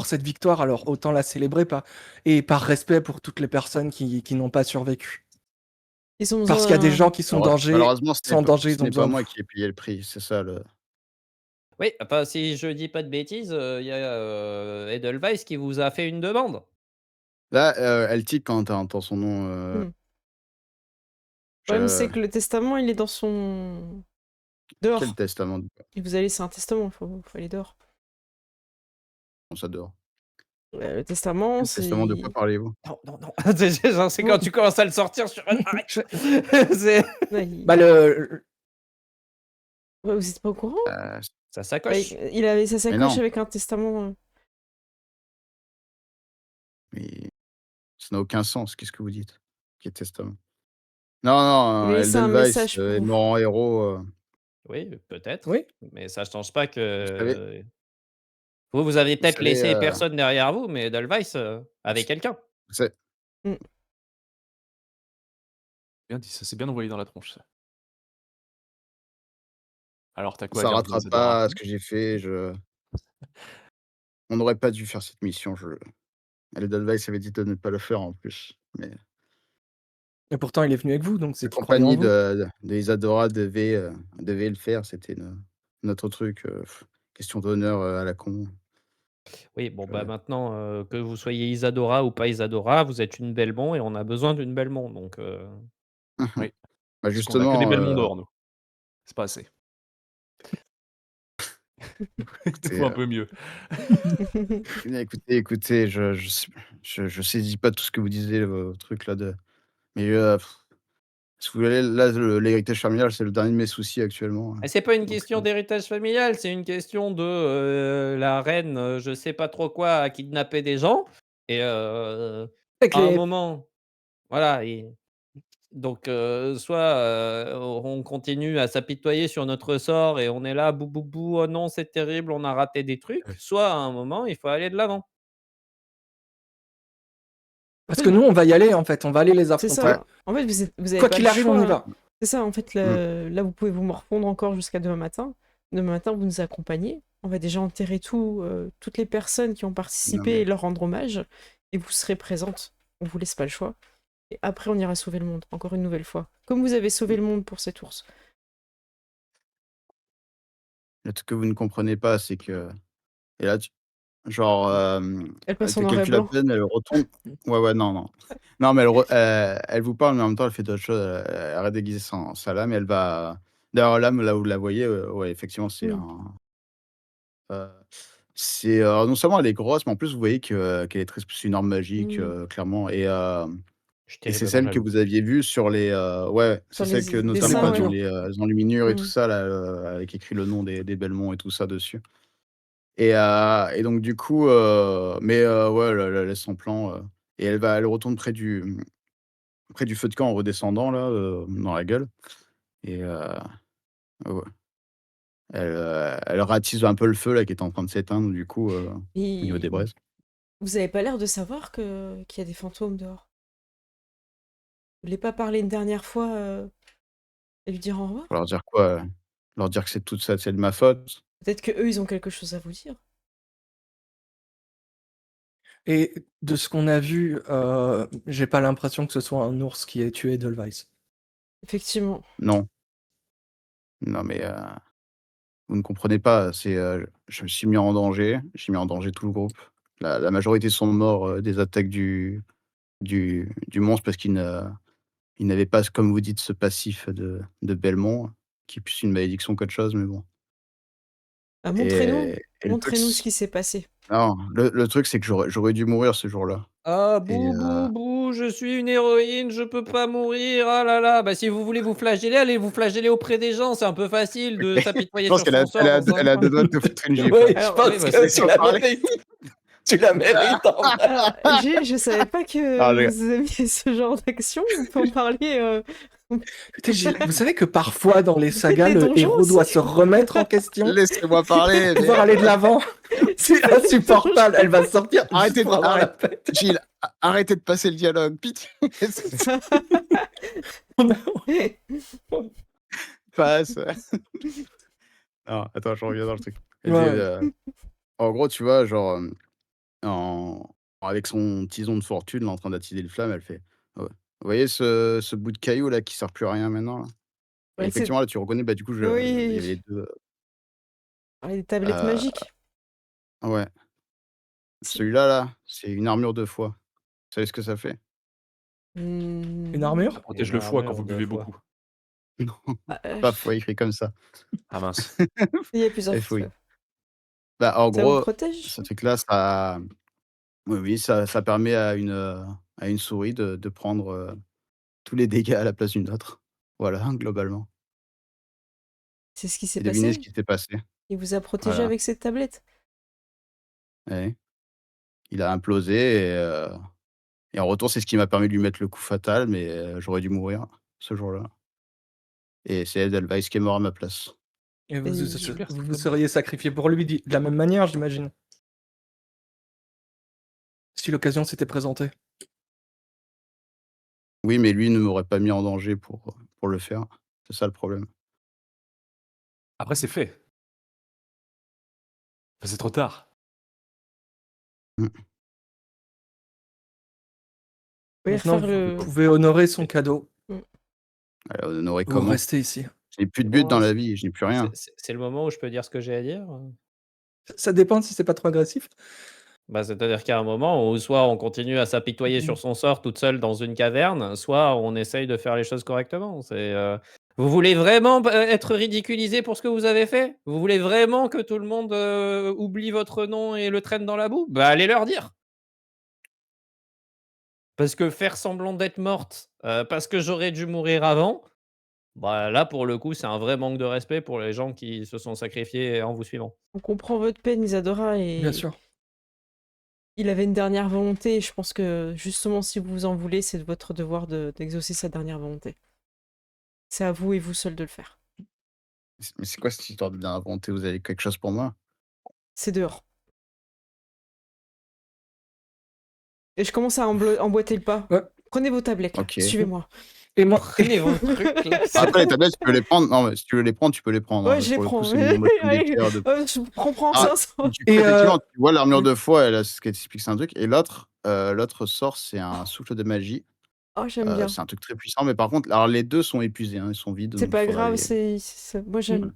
cette victoire, alors autant la célébrer et par respect pour toutes les personnes qui n'ont pas survécu. Ils ont Parce qu'il y a des besoin gens qui sont en danger, Malheureusement, sont en danger, ce ils ont n'est pas besoin de moi vous». qui ai payé le prix, c'est ça le Oui, enfin, si je dis pas de bêtises, il y a, Edelweiss qui vous a fait une demande. là, elle tique quand tu entends son nom, Mmh. Le problème, je c'est que le testament, il est dans son quel dehors. testament? Il vous a laissé un testament, faut aller dehors. Comment ça dehors? Le testament, Quel testament, de quoi c'est parlez-vous? Non, non, non, c'est quand tu commences à le sortir sur arrête! Je C'est ouais, il bah, ouais, vous êtes pas au courant? sa Bah, sacoche. il avait sa Mais sacoche non, avec un testament, mais ça n'a aucun sens, qu'est-ce que vous dites? Quel testament? Non, non, il a laissé un Edelweiss, message pour est vous. mort en héros, Oui, peut-être, oui, mais ça change pas vous savez que vous avez vous peut-être savez, laissé personne derrière vous, mais Edelweiss, avait quelqu'un. c'est Mmh. Bien dit, ça s'est bien envoyé dans la tronche, ça. Alors, tu as quoi à ça dire de rattrape Isadora? pas ce que j'ai fait, on n'aurait pas dû faire cette mission, Edelweiss avait dit de ne pas le faire en plus, mais et pourtant il est venu avec vous, donc la c'est qu'il croyait en compagnie vous. de Isadora devait le faire, c'était notre truc, question d'honneur, à la con. Oui, bon, bah, Je maintenant, que vous soyez Isadora ou pas Isadora, vous êtes une Belmont et on a besoin d'une Belmont, donc Oui, bah, parce qu'on a que des justement, belles monts d'or, nous. C'est pas assez. écoutez, Faut un peu mieux. écoutez, je saisis pas tout ce que vous disiez, vos trucs là de mais, Si vous voulez, là, l'héritage familial, c'est le dernier de mes soucis actuellement. Et c'est pas une Donc, question d'héritage familial, c'est une question de, la reine, je sais pas trop quoi, a kidnappé des gens et Avec à un les... moment, voilà et donc soit, on continue à s'apitoyer sur notre sort et on est là: «Bou, bou, bou, oh non, c'est terrible, on a raté des trucs», soit à un moment, il faut aller de l'avant. En Parce fait, que nous, on va y aller, en fait. On va aller les c'est affronter. ça. En fait, vous avez Quoi pas qu'il le arrive, on y choix. va. C'est ça, en fait, là, vous pouvez vous morfondre encore jusqu'à demain matin. Demain matin, vous nous accompagnez. On va déjà enterrer toutes les personnes qui ont non, participé mais et leur rendre hommage. Et vous serez présentes. On vous laisse pas le choix. Et après, on ira sauver le monde, encore une nouvelle fois. Comme vous avez sauvé le monde pour cet ours. le truc que vous ne comprenez pas, c'est que et là, genre, Elle passe elle en te noir et calcule à blanc. peine, elle retourne. Ouais, non, non. Non, mais elle vous parle, mais en même temps, elle fait d'autres choses. Elle arrête d'aiguiser sa lame et elle va d'ailleurs, lame, là où vous la voyez, ouais, effectivement, Mm. heu, non seulement elle est grosse, mais en plus, vous voyez qu'elle est très c'est une arme magique, Mm. clairement Je suis et c'est terriblement celle que jaloux. vous aviez vue sur les, ouais, Sur c'est celle les que Sur les dessins, notamment ouais. peintures. les enluminures et tout Mm. ça là, avec écrit le nom des Belmont et tout ça dessus et donc du coup, ouais, elle laisse son plan, et elle retourne près du feu de camp en redescendant là, dans la gueule et ouais, elle ratisse un peu le feu là qui est en train de s'éteindre du coup, au niveau Et des braises. vous avez pas l'air de savoir qu'il y a des fantômes dehors. Vous voulez pas parler une dernière fois et lui dire au revoir? Faut leur dire quoi? Leur dire que c'est de ma faute? Peut-être que eux, ils ont quelque chose à vous dire. Et de ce qu'on a vu, j'ai pas l'impression que ce soit un ours qui ait tué Edelweiss. Effectivement. Non. Non mais, vous ne comprenez pas, je me suis mis en danger, j'ai mis en danger tout le groupe. La majorité sont morts, des attaques du monstre parce il n'avait pas, comme vous dites, ce passif de Belmont, qui est plus une malédiction qu'autre chose, mais bon Bah, montrez-nous. et le truc Montrez-nous ce qui s'est passé. non, le truc, c'est que j'aurais dû mourir ce jour-là «Ah et bou, bou, bou, je suis une héroïne, je peux pas mourir, ah là là». Bah, si vous voulez vous flageller, allez vous flageller auprès des gens, c'est un peu facile de je s'apitoyer pense sur qu'elle a son sort dans un elle a coin. 2 doigts de te foutre une gifle, Oui, hein. je Alors, Oui, pense bah, que c'est tu Laisse-moi la parler. mérites. Tu la mérites en vrai. alors, je savais pas Non, que je vous aimiez ce genre d'action. On peut en parler. Putain, vous savez que parfois dans les Vous faites sagas, des le donjons héros doit aussi? se remettre en question, laissez-moi parler, mais pouvoir aller de l'avant. Vous C'est faites des insupportable. Elle va sortir juste arrêtez pour avoir la arrête fête. Gilles, arrêtez de passer le dialogue, pitié. Passe. Non, attends, je reviens dans le truc. Elle dit, Ouais. en gros, tu vois, genre, avec son tison de fortune, là, en train d'attiser les flammes, elle fait: «Ouais, vous voyez ce bout de caillou là qui sert plus à rien maintenant là?» Et Ouais, c'est... effectivement, là, tu reconnais, bah, du coup, il y Oui, avait les 2. les tablettes heu, magiques. ouais, C'est- celui-là, là, c'est une armure de foie. Vous savez ce que ça fait? Une Hmm. armure? Ça protège Une le foie quand vous armure de buvez foi. beaucoup. Non, Bah, pas foie écrit comme ça. Ah mince. il y a plusieurs FOI. fois. Bah, en Ça vous gros, protège? ce truc-là, oui, ça permet à une souris de prendre, tous les dégâts à la place d'une autre. Voilà, globalement C'est ce qui s'est et devinez ce passé? qui s'est passé? Il vous a protégé Voilà, avec cette tablette? ouais, il a implosé et en retour, c'est ce qui m'a permis de lui mettre le coup fatal, mais j'aurais dû mourir ce jour-là et c'est Edelweiss qui est mort à ma place. Et Et- Super, vous c'est vous comme seriez sacrifié pour lui de la même manière, j'imagine, si l'occasion s'était présentée. Oui, mais lui ne m'aurait pas mis en danger pour le faire. C'est ça le problème. Après, c'est fait. Enfin, c'est trop tard. Mmh. Vous pouvez Maintenant, refaire vous le... pouvez honorer son cadeau. Elle honorer Vous comment? restez ici. Je n'ai plus C'est de but bon, dans hein, la vie, je n'ai plus rien. c'est le moment où je peux dire ce que j'ai à dire? Ça dépend si c'est pas trop agressif. Bah, c'est-à-dire qu'il y a un moment où soit on continue à s'apitoyer sur son sort toute seule dans une caverne, soit on essaye de faire les choses correctement. Vous voulez vraiment être ridiculisé pour ce que vous avez fait? Vous voulez vraiment que tout le monde, oublie votre nom et le traîne dans la boue? Bah, allez leur dire! Parce que faire semblant d'être morte, parce que j'aurais dû mourir avant, bah, là, pour le coup, c'est un vrai manque de respect pour les gens qui se sont sacrifiés en vous suivant. On comprend votre peine, Isadora, Bien et sûr. il avait une dernière volonté, et je pense que justement, si vous en voulez, c'est votre devoir d'exaucer sa dernière volonté. C'est à vous et vous seul de le faire. Mais c'est quoi cette histoire de bien inventé? Vous avez quelque chose pour moi? C'est dehors. Et je commence à emboîter le pas. Ouais. Prenez vos tablettes, là. OK. Suivez-moi. Et moi, Prenez vos trucs là. Après les tablettes, tu peux les prendre. Non, mais si tu veux les prendre, tu peux les prendre, Ouais, hein. je les Pour le coup, prends. c'est mon mode militaire de Je prends Ah, ça. ça. du coup, Et effectivement, tu vois l'armure oui. de foi, elle a ce qu'elle t'explique, c'est un truc et l'autre sort, c'est un souffle de magie. Oh, j'aime bien. C'est un truc très puissant, mais par contre, alors les 2 sont épuisés, hein, ils sont vides, C'est donc il pas faudra grave, les moi j'aime. Ouais.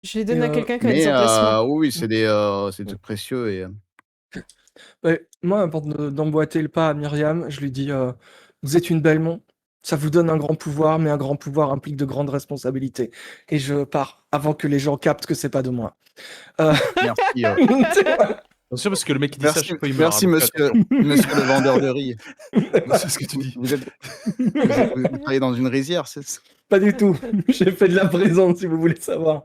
Je les Et donne à quelqu'un qui a des Mais emplacements. oui, c'est des trucs précieux et Ouais, moi, avant d'emboîter le pas à Myriam, je lui dis vous êtes une Belmont, ça vous donne un grand pouvoir, mais un grand pouvoir implique de grandes responsabilités. Et je pars avant que les gens captent que c'est pas de moi. merci, Attention, parce que le mec qui dit ça, à merci chaque fois, il meurt. merci Donc monsieur monsieur le vendeur de riz. c'est ce que tu dis. Vous travaillez dans une rizière, c'est ça? Pas du tout. J'ai fait de la présence, si vous voulez savoir.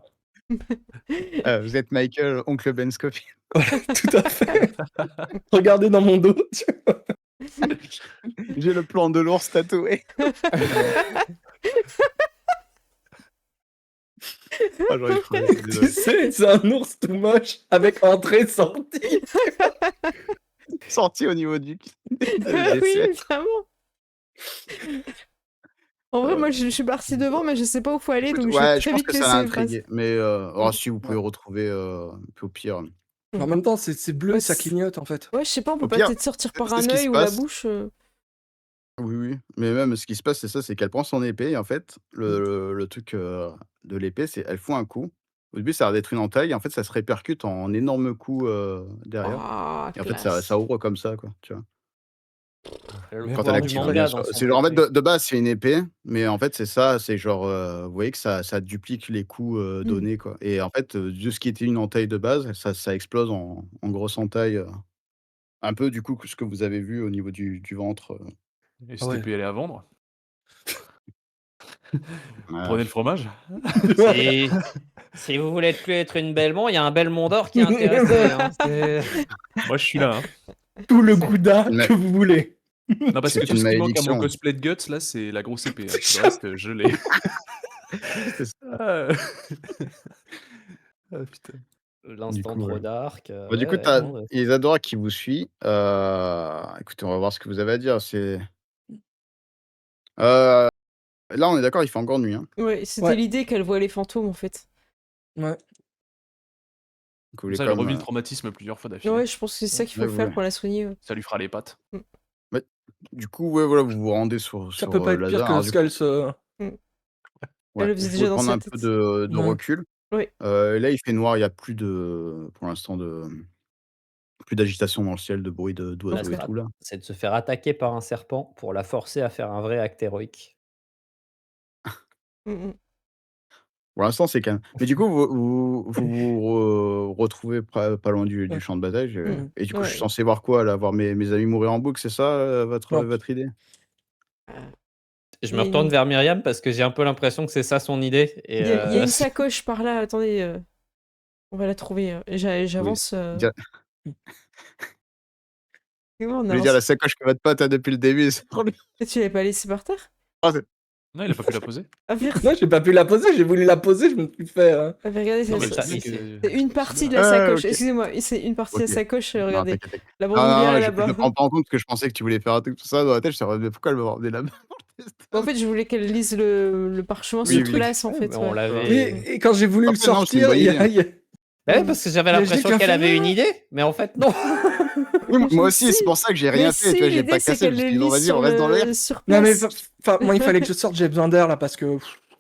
Vous êtes Michael, oncle Ben Scofield. Tout à fait. Regardez dans mon dos. J'ai le plan de l'ours tatoué. Ah, j'aurais crevé, Tu désolé. sais, c'est un ours tout moche avec entrée-sortie. Sorti au niveau du Oui, évidemment. En vrai, Euh, moi je suis partie devant, mais je sais pas où faut aller, Écoute, donc je vais ouais, je très pense vite que ça l'a laisser passer. intrigué, mais si vous pouvez retrouver, puis au pire En même temps, c'est bleu, Ouais, ça c'est- clignote en fait. Ouais, je sais pas, on peut Au pas pire, peut-être sortir par c'est un ce qui œil se ou la passe. bouche. Oui, oui, mais même ce qui se passe, c'est ça, c'est qu'elle prend son épée et en fait, le truc, de l'épée, c'est elle fout un coup. Au début, ça a l'air d'être une entaille et en fait, ça se répercute en énorme coup, derrière Ah, et en fait, ça classe. ouvre comme ça, quoi, tu vois? Le Mais Quand elle pouvoir du active, hein, bien manga sûr. dans son C'est genre, en fait, épée. de base, c'est une épée, mais en fait, c'est ça, c'est genre, vous voyez que ça duplique les coups, donnés, quoi et en fait, de ce qui était une entaille de base, ça explose en grosse entaille, un peu, du coup, que ce que vous avez vu au niveau du ventre, Et Ah cette ouais. épée, elle est à vendre. ouais, Prenez le fromage. Si vous voulez plus être une Belmont, il y a un Belmont d'or qui est intéressé, hein. Moi, je suis là. Hein. Tout le gouda Mais que vous voulez. Non, parce que c'est tout une ce qui manque à mon malédiction. cosplay de Guts, là, c'est la grosse épée. Hein. Tout le reste, je l'ai. C'est ça. Ah. Ah, putain. Du L'instant coup, trop dark, bah, du ouais, coup, ouais, tu non, ouais. Isadora qui vous suit. Écoutez, on va voir ce que vous avez à dire. Là, on est d'accord, il fait encore nuit, hein? Ouais, c'était Ouais. l'idée qu'elle voit les fantômes en fait. Ouais. Donc vous Comme voulez ça, elle comme, revit le traumatisme plusieurs fois d'affilée. Ouais, je pense que c'est ça qu'il ouais, faut vous faire voulez pour la soigner. Ça lui fera les pattes. du coup, ouais, voilà, vous vous rendez sur Ça peut pas être pire Lazare. que Alors ce du coup, qu'elle se. ouais, Elle le faisait vous déjà pouvez dans prendre sa un peu tête. de Ouais. recul. Oui. Là, il fait noir, il y a plus pour l'instant plus d'agitation dans le ciel, de bruit d'oiseaux et Là, tout là. c'est de se faire attaquer par un serpent pour la forcer à faire un vrai acte héroïque. Mm, mm. Pour l'instant, c'est calme. Mais du coup, vous retrouvez pas loin du Ouais. champ de bataille, Mhm. et du coup, je suis Ouais. censé voir quoi là? Voir mes amis mourir en boucle, c'est ça, Non. votre idée? Je Il y me a retourne une- vers Myriam parce que j'ai un peu l'impression que c'est ça son idée et Il y a une sacoche par là, attendez, on va la trouver. J'avance. Dire Comment on je voulais dire avance la sacoche que votre pote a depuis le début, c'est trop bien. Tu l'avais pas laissée par terre? Ah, c'est Non, il a pas pu la poser. Ah merde. Non, j'ai pas pu la poser, j'ai voulu la poser, je me suis fait. Ah, mais regardez, Non, mais ça, le mec, c'est une partie de la Ah, sacoche. OK. Excusez-moi, c'est une partie de la OK. sacoche. Non, Regardez, t'inquiète. la Non, bandoulière non, est je là-bas. le prends pas en compte parce que je pensais que tu voulais faire un truc tout ça dans la tête, je me pourquoi elle me rendait la main dans le destin? En fait, je voulais qu'elle lise le parchemin Oui, sur oui. place, en Ouais, fait. mais on ouais. l'avait. Et quand j'ai voulu le Après, non, c'est une sortir, bonne il y a. idée. Bah ouais, parce que j'avais Mais je l'impression l'ai qu'elle déjà avait fait. une idée, mais en fait non. Oui, moi Je aussi, sais. c'est pour ça que j'ai rien Mais fait, si, tu vois, j'ai l'idée, pas c'est cassé, qu'elle je me le suis dit: «Bon, lise vas-y, on reste dans l'air». sur Non, mais place. moi, il fallait que je sorte, j'ai besoin d'air là parce que.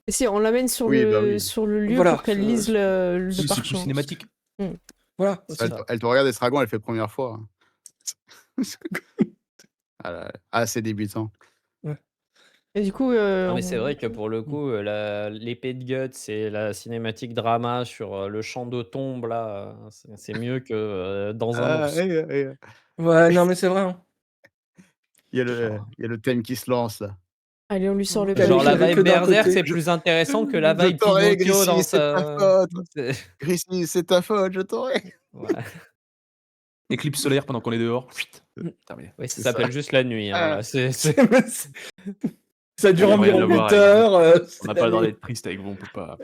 Et si, on l'amène sur, Oui, bah oui. sur le lieu Voilà, pour qu'elle lise le C'est plus parchemin. cinématique. Voilà. C'est Elle ça. elle te regarde Estragon, elle fait première fois, hein. Ah là, c'est débutant. Et du coup, Non, mais c'est vrai que pour le Mmh. coup, l'épée de Guts et la cinématique drama sur le champ de tombe là, c'est mieux que dans un ours. Ouais, non, mais c'est vrai. Hein. il y a le thème qui se lance là. Allez, on lui sort le T'as Genre vu la qu'il y avait vibe que d'un Berserk, côté. c'est plus intéressant que la Je vibe t'aurais, Pinocchio dans Grissi, c'est ta sa. faute. C'est- Grissi, c'est ta faute, je t'aurais. Ouais. Éclipse solaire pendant qu'on est dehors. Chut, Mm. terminé. Oui, ça C'est ça. s'appelle juste la nuit. Hein, Ah. là. C'est- Ça dure Il y a moyen environ de le voir 8 avec vous. heures. On c'est n'a la pas le droit nuit. d'être triste avec vous, on peut pas.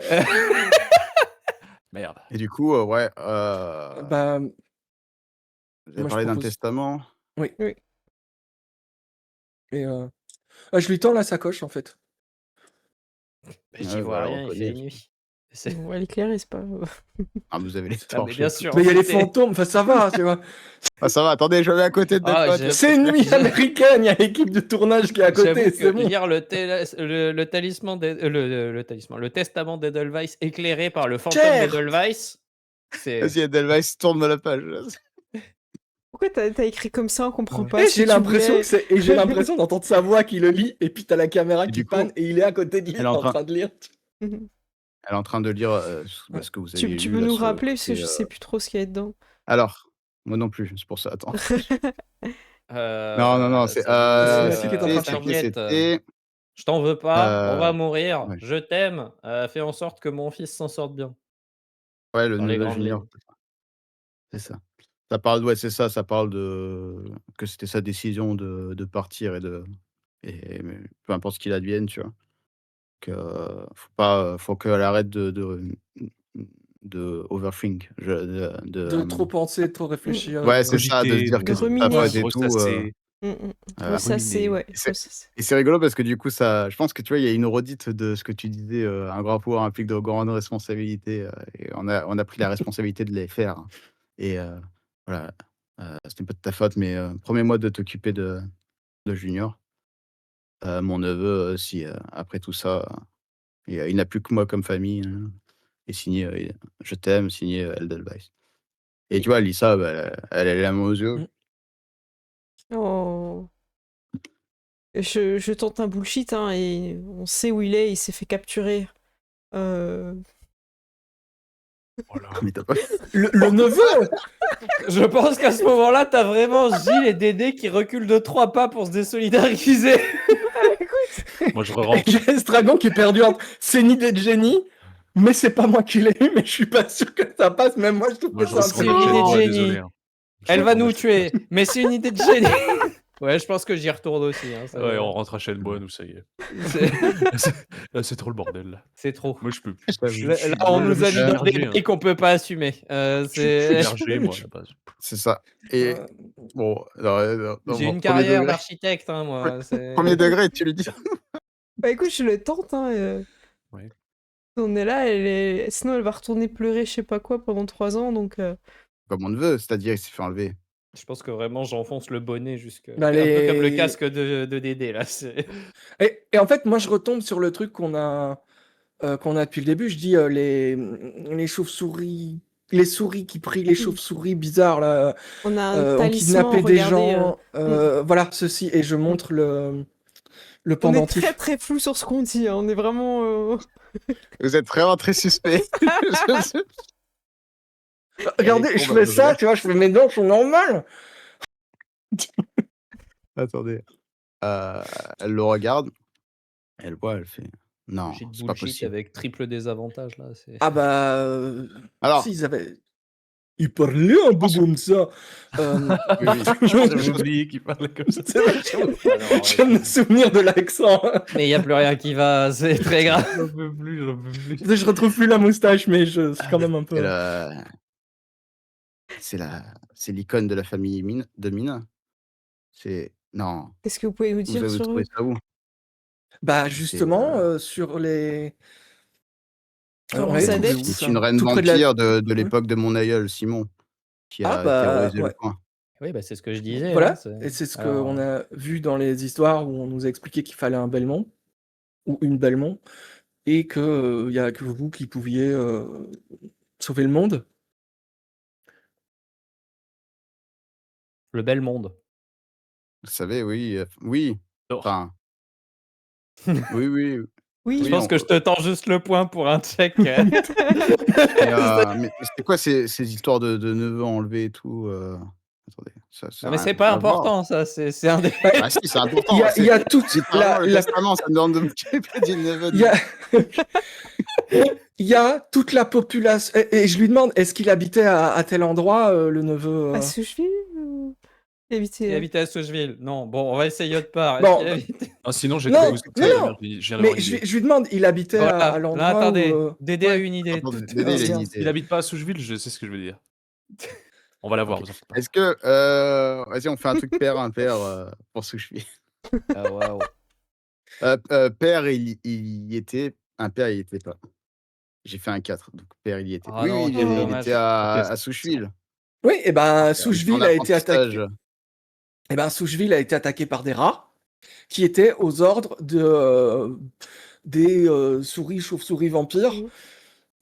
Merde. Et du coup, ouais, Bah, vous avez moi, je parlé d'un propose. testament. Oui. Oui. Et je lui tends la sacoche, en fait. J'y Ouais, vois bah, rien, il fait reconnais. nuit. C'est- On va l'éclairer, c'est pas. Ah, vous avez les Ah, mais torches. bien et tout. sûr. Mais il y a les c'est- fantômes, enfin ça va, tu vois. Ah, ça va, attendez, je vais à côté de mes Ah, potes. j'ai- C'est une nuit j'ai- américaine, il y a l'équipe de tournage qui est à J'avoue côté, que c'est bon. lire le talisman, le talisman, le testament d'Edelweiss éclairé par le fantôme Cher. d'Edelweiss, c'est. Vas-y, Edelweiss, tourne la page. Pourquoi t'as écrit comme ça, on comprend Ouais. pas. Et si j'ai tu l'impression voulais- que c'est et j'ai l'impression d'entendre sa voix qui le lit et puis t'as la caméra Et qui du coup, panne et il est à côté de lui elle est en en train- train de lire. Mhm. Elle est en train de lire ce que vous avez Tu lu. peux là, nous sur le rappeler, parce que côté, je sais plus trop ce qu'il y a dedans. Alors, moi non plus, c'est pour ça, attends. Euh, Non, c'est... ça c'est qui est en train de t'inquiète, C'était... je t'en veux pas, on va Euh, mourir, ouais. je t'aime, fais en sorte que mon fils s'en sorte bien. Ouais, le Dans les neveu grandes junior. lignes. C'est ça. Ça parle, ouais, c'est ça, ça parle de... que c'était sa décision de partir mais peu importe ce qu'il advienne, tu vois. Que faut qu'elle arrête de overthink. De trop penser, de trop réfléchir. Ouais, c'est ça, de se dire de que c'est ruminer. ta faute et tout. Ressasser. Ressasser, ruminer. ouais. Et c'est rigolo parce que du coup, ça, je pense que tu vois, il y a une redite de ce que tu disais, un grand pouvoir implique de grandes responsabilités, et on a pris la responsabilité de les faire. Hein. Et voilà, c'était pas de ta faute, mais promets-moi de t'occuper de Junior, mon neveu, si après tout ça, il n'a plus que moi comme famille, hein, et signé je t'aime, signé Edelweiss. Et tu vois, elle lit ça, bah, elle a la main aux yeux. Oh. Je tente un bullshit, hein, et on sait où il s'est fait capturer. Mais t'as pas... Le neveu. Je pense qu'à ce moment-là, t'as vraiment Gilles et Dédé qui reculent de 3 pas pour se désolidariser. Moi, je Et rentre. j'ai Estragon qui est perdu entre c'est une idée de génie, mais c'est pas moi qui l'ai eu, mais je suis pas sûr que ça passe. Même moi, je trouve Moi, que je c'est un rentre C'est peu une avec idée de Jeanne, ouais, génie. désolé, hein. Elle va nous Moi, tuer, mais c'est une idée de génie. Ouais, je pense que j'y retourne aussi. Hein, ça Ouais, va. on rentre à Shenbourne, où ça y est. C'est- Là, c'est trop le bordel. Là. C'est trop. Moi, je peux plus. Là, on nous a mis dans des berger, hein. briques qu'on peut pas assumer. Je suis C'est- berger, moi, à la base. C'est ça. Et bon, dans J'ai mon une premier carrière degré, d'architecte, hein, moi. c'est- premier degré, tu lui dis. Bah écoute, je le tente, hein. Ouais. On est là, sinon elle va retourner pleurer je sais pas quoi pendant 3 ans, donc... Comme on le veut, c'est-à-dire il s'est fait enlever. Je pense que vraiment, j'enfonce le bonnet jusque. Bah, Un peu comme le les- casque de Dédé, là. c'est- Et en fait, moi, je retombe sur le truc qu'on a depuis le début. Je dis les chauves-souris, les souris qui prient les chauves-souris bizarres là, On a un ont talisman, kidnappé des regardez, gens. Voilà, ceci. Et je montre le on est pendentif. très très flou sur ce qu'on dit, hein. On est vraiment... Vous êtes vraiment très suspect. Regardez, Elle est je con, fais bah, ça, tu vois, je fais mes dents sont normales. Attendez. Elle le regarde. Elle voit, elle fait. Non, Bullshit, c'est pas bullshit possible. avec triple désavantage, là. c'est- Ah bah, Alors, si, ils avaient. Ils parlaient un peu comme ça. oui, oui. J'avais oublié qu'il parlait comme ça. C'est vrai, Ah non, je viens de me souvenir de l'accent. Mais il n'y a plus rien qui va, c'est très grave. J'en peux plus, j'en peux plus. Je retrouve plus la moustache, mais je suis quand même un peu. Et c'est l'icône de la famille de Mine. C'est. Non. Qu'est-ce que vous pouvez nous Vous dire avez sur trouvé eux? ça où? Bah justement, sur les. Sur Ouais, les tout- adeptes. C'est ça. une reine Tout près de la- vampire de l'époque de mon aïeul, Simon, qui a Ah, bah, terrorisé ouais. le coin. Oui, bah, c'est ce que je disais. Voilà, hein, c'est- et c'est ce Alors, qu'on a vu dans les histoires où on nous a expliqué qu'il fallait un Belmont, ou une Belmont, et qu'il n'y a que vous qui pouviez sauver le monde. Le bel monde. Vous savez, oui. Oui. Oh. Enfin. Oui, oui. Oui, Je pense que je te tends juste le point pour un check. Mais c'est quoi ces histoires de neveux enlevés et tout Attendez, ça Non, mais n'a c'est pas rien à voir. important, ça. C'est un des. Bah, Ah si, c'est important. il y a C'est toute littéralement le la testament, ça me demande de m'occuper du neveu il de y a il y a toute la population et je lui demande: «Est-ce qu'il habitait à tel endroit, le neveu?» À Soucheville ou Il éviter habitait à Soucheville. Non, bon, on va essayer autre part. Est-ce Bon, qu'il bah habite. Ah, sinon, j'ai non, trouvé où c'était. non, Merde, non, je viens d'avoir mais une idée. je lui demande: «Il habitait à Voilà. Là, l'endroit où, attendez. Dédé a ouais». une idée. Attendez, Tout- Dédé, il a une Merde. idée. Il habite pas à Soucheville, je sais ce que je veux dire. On va l'avoir, Ok. vous en faites pas. Est-ce que, vas-y, on fait un truc pair impair pour Soucheville. Ah, waouh. Pair, il y était. Impair, il y était pas. J'ai fait un 4, donc pair, il y était. Ah Oui, non, oui, quel il dommage. était à Ok, Soucheville. Oui, et ben, Il était en Soucheville a été apprentissage. attaqué. Et ben, Soucheville a été attaqué par des rats qui étaient aux ordres de des souris, chauves-souris vampires. Mhm.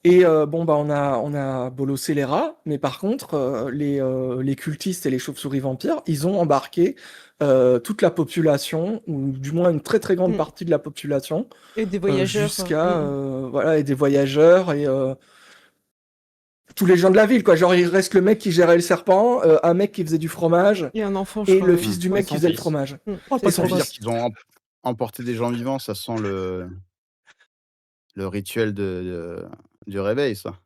Et bon, bah, on a bolossé les rats, mais par contre, les cultistes et les chauves-souris vampires, ils ont embarqué toute la population, ou du moins une très très grande Mm. partie de la population, Et des voyageurs. jusqu'à voilà, et des voyageurs et tous les gens de la ville, quoi. Genre, il reste le mec qui gérait le serpent, un mec qui faisait du fromage, Et un enfant, je et crois. le ouais. fils du Et mec qui son faisait le fils. fromage. Mm. Oh, C'est pas Ça son veut dire fils. qu'ils ont emporté des gens vivants, ça sent le rituel du réveil, ça.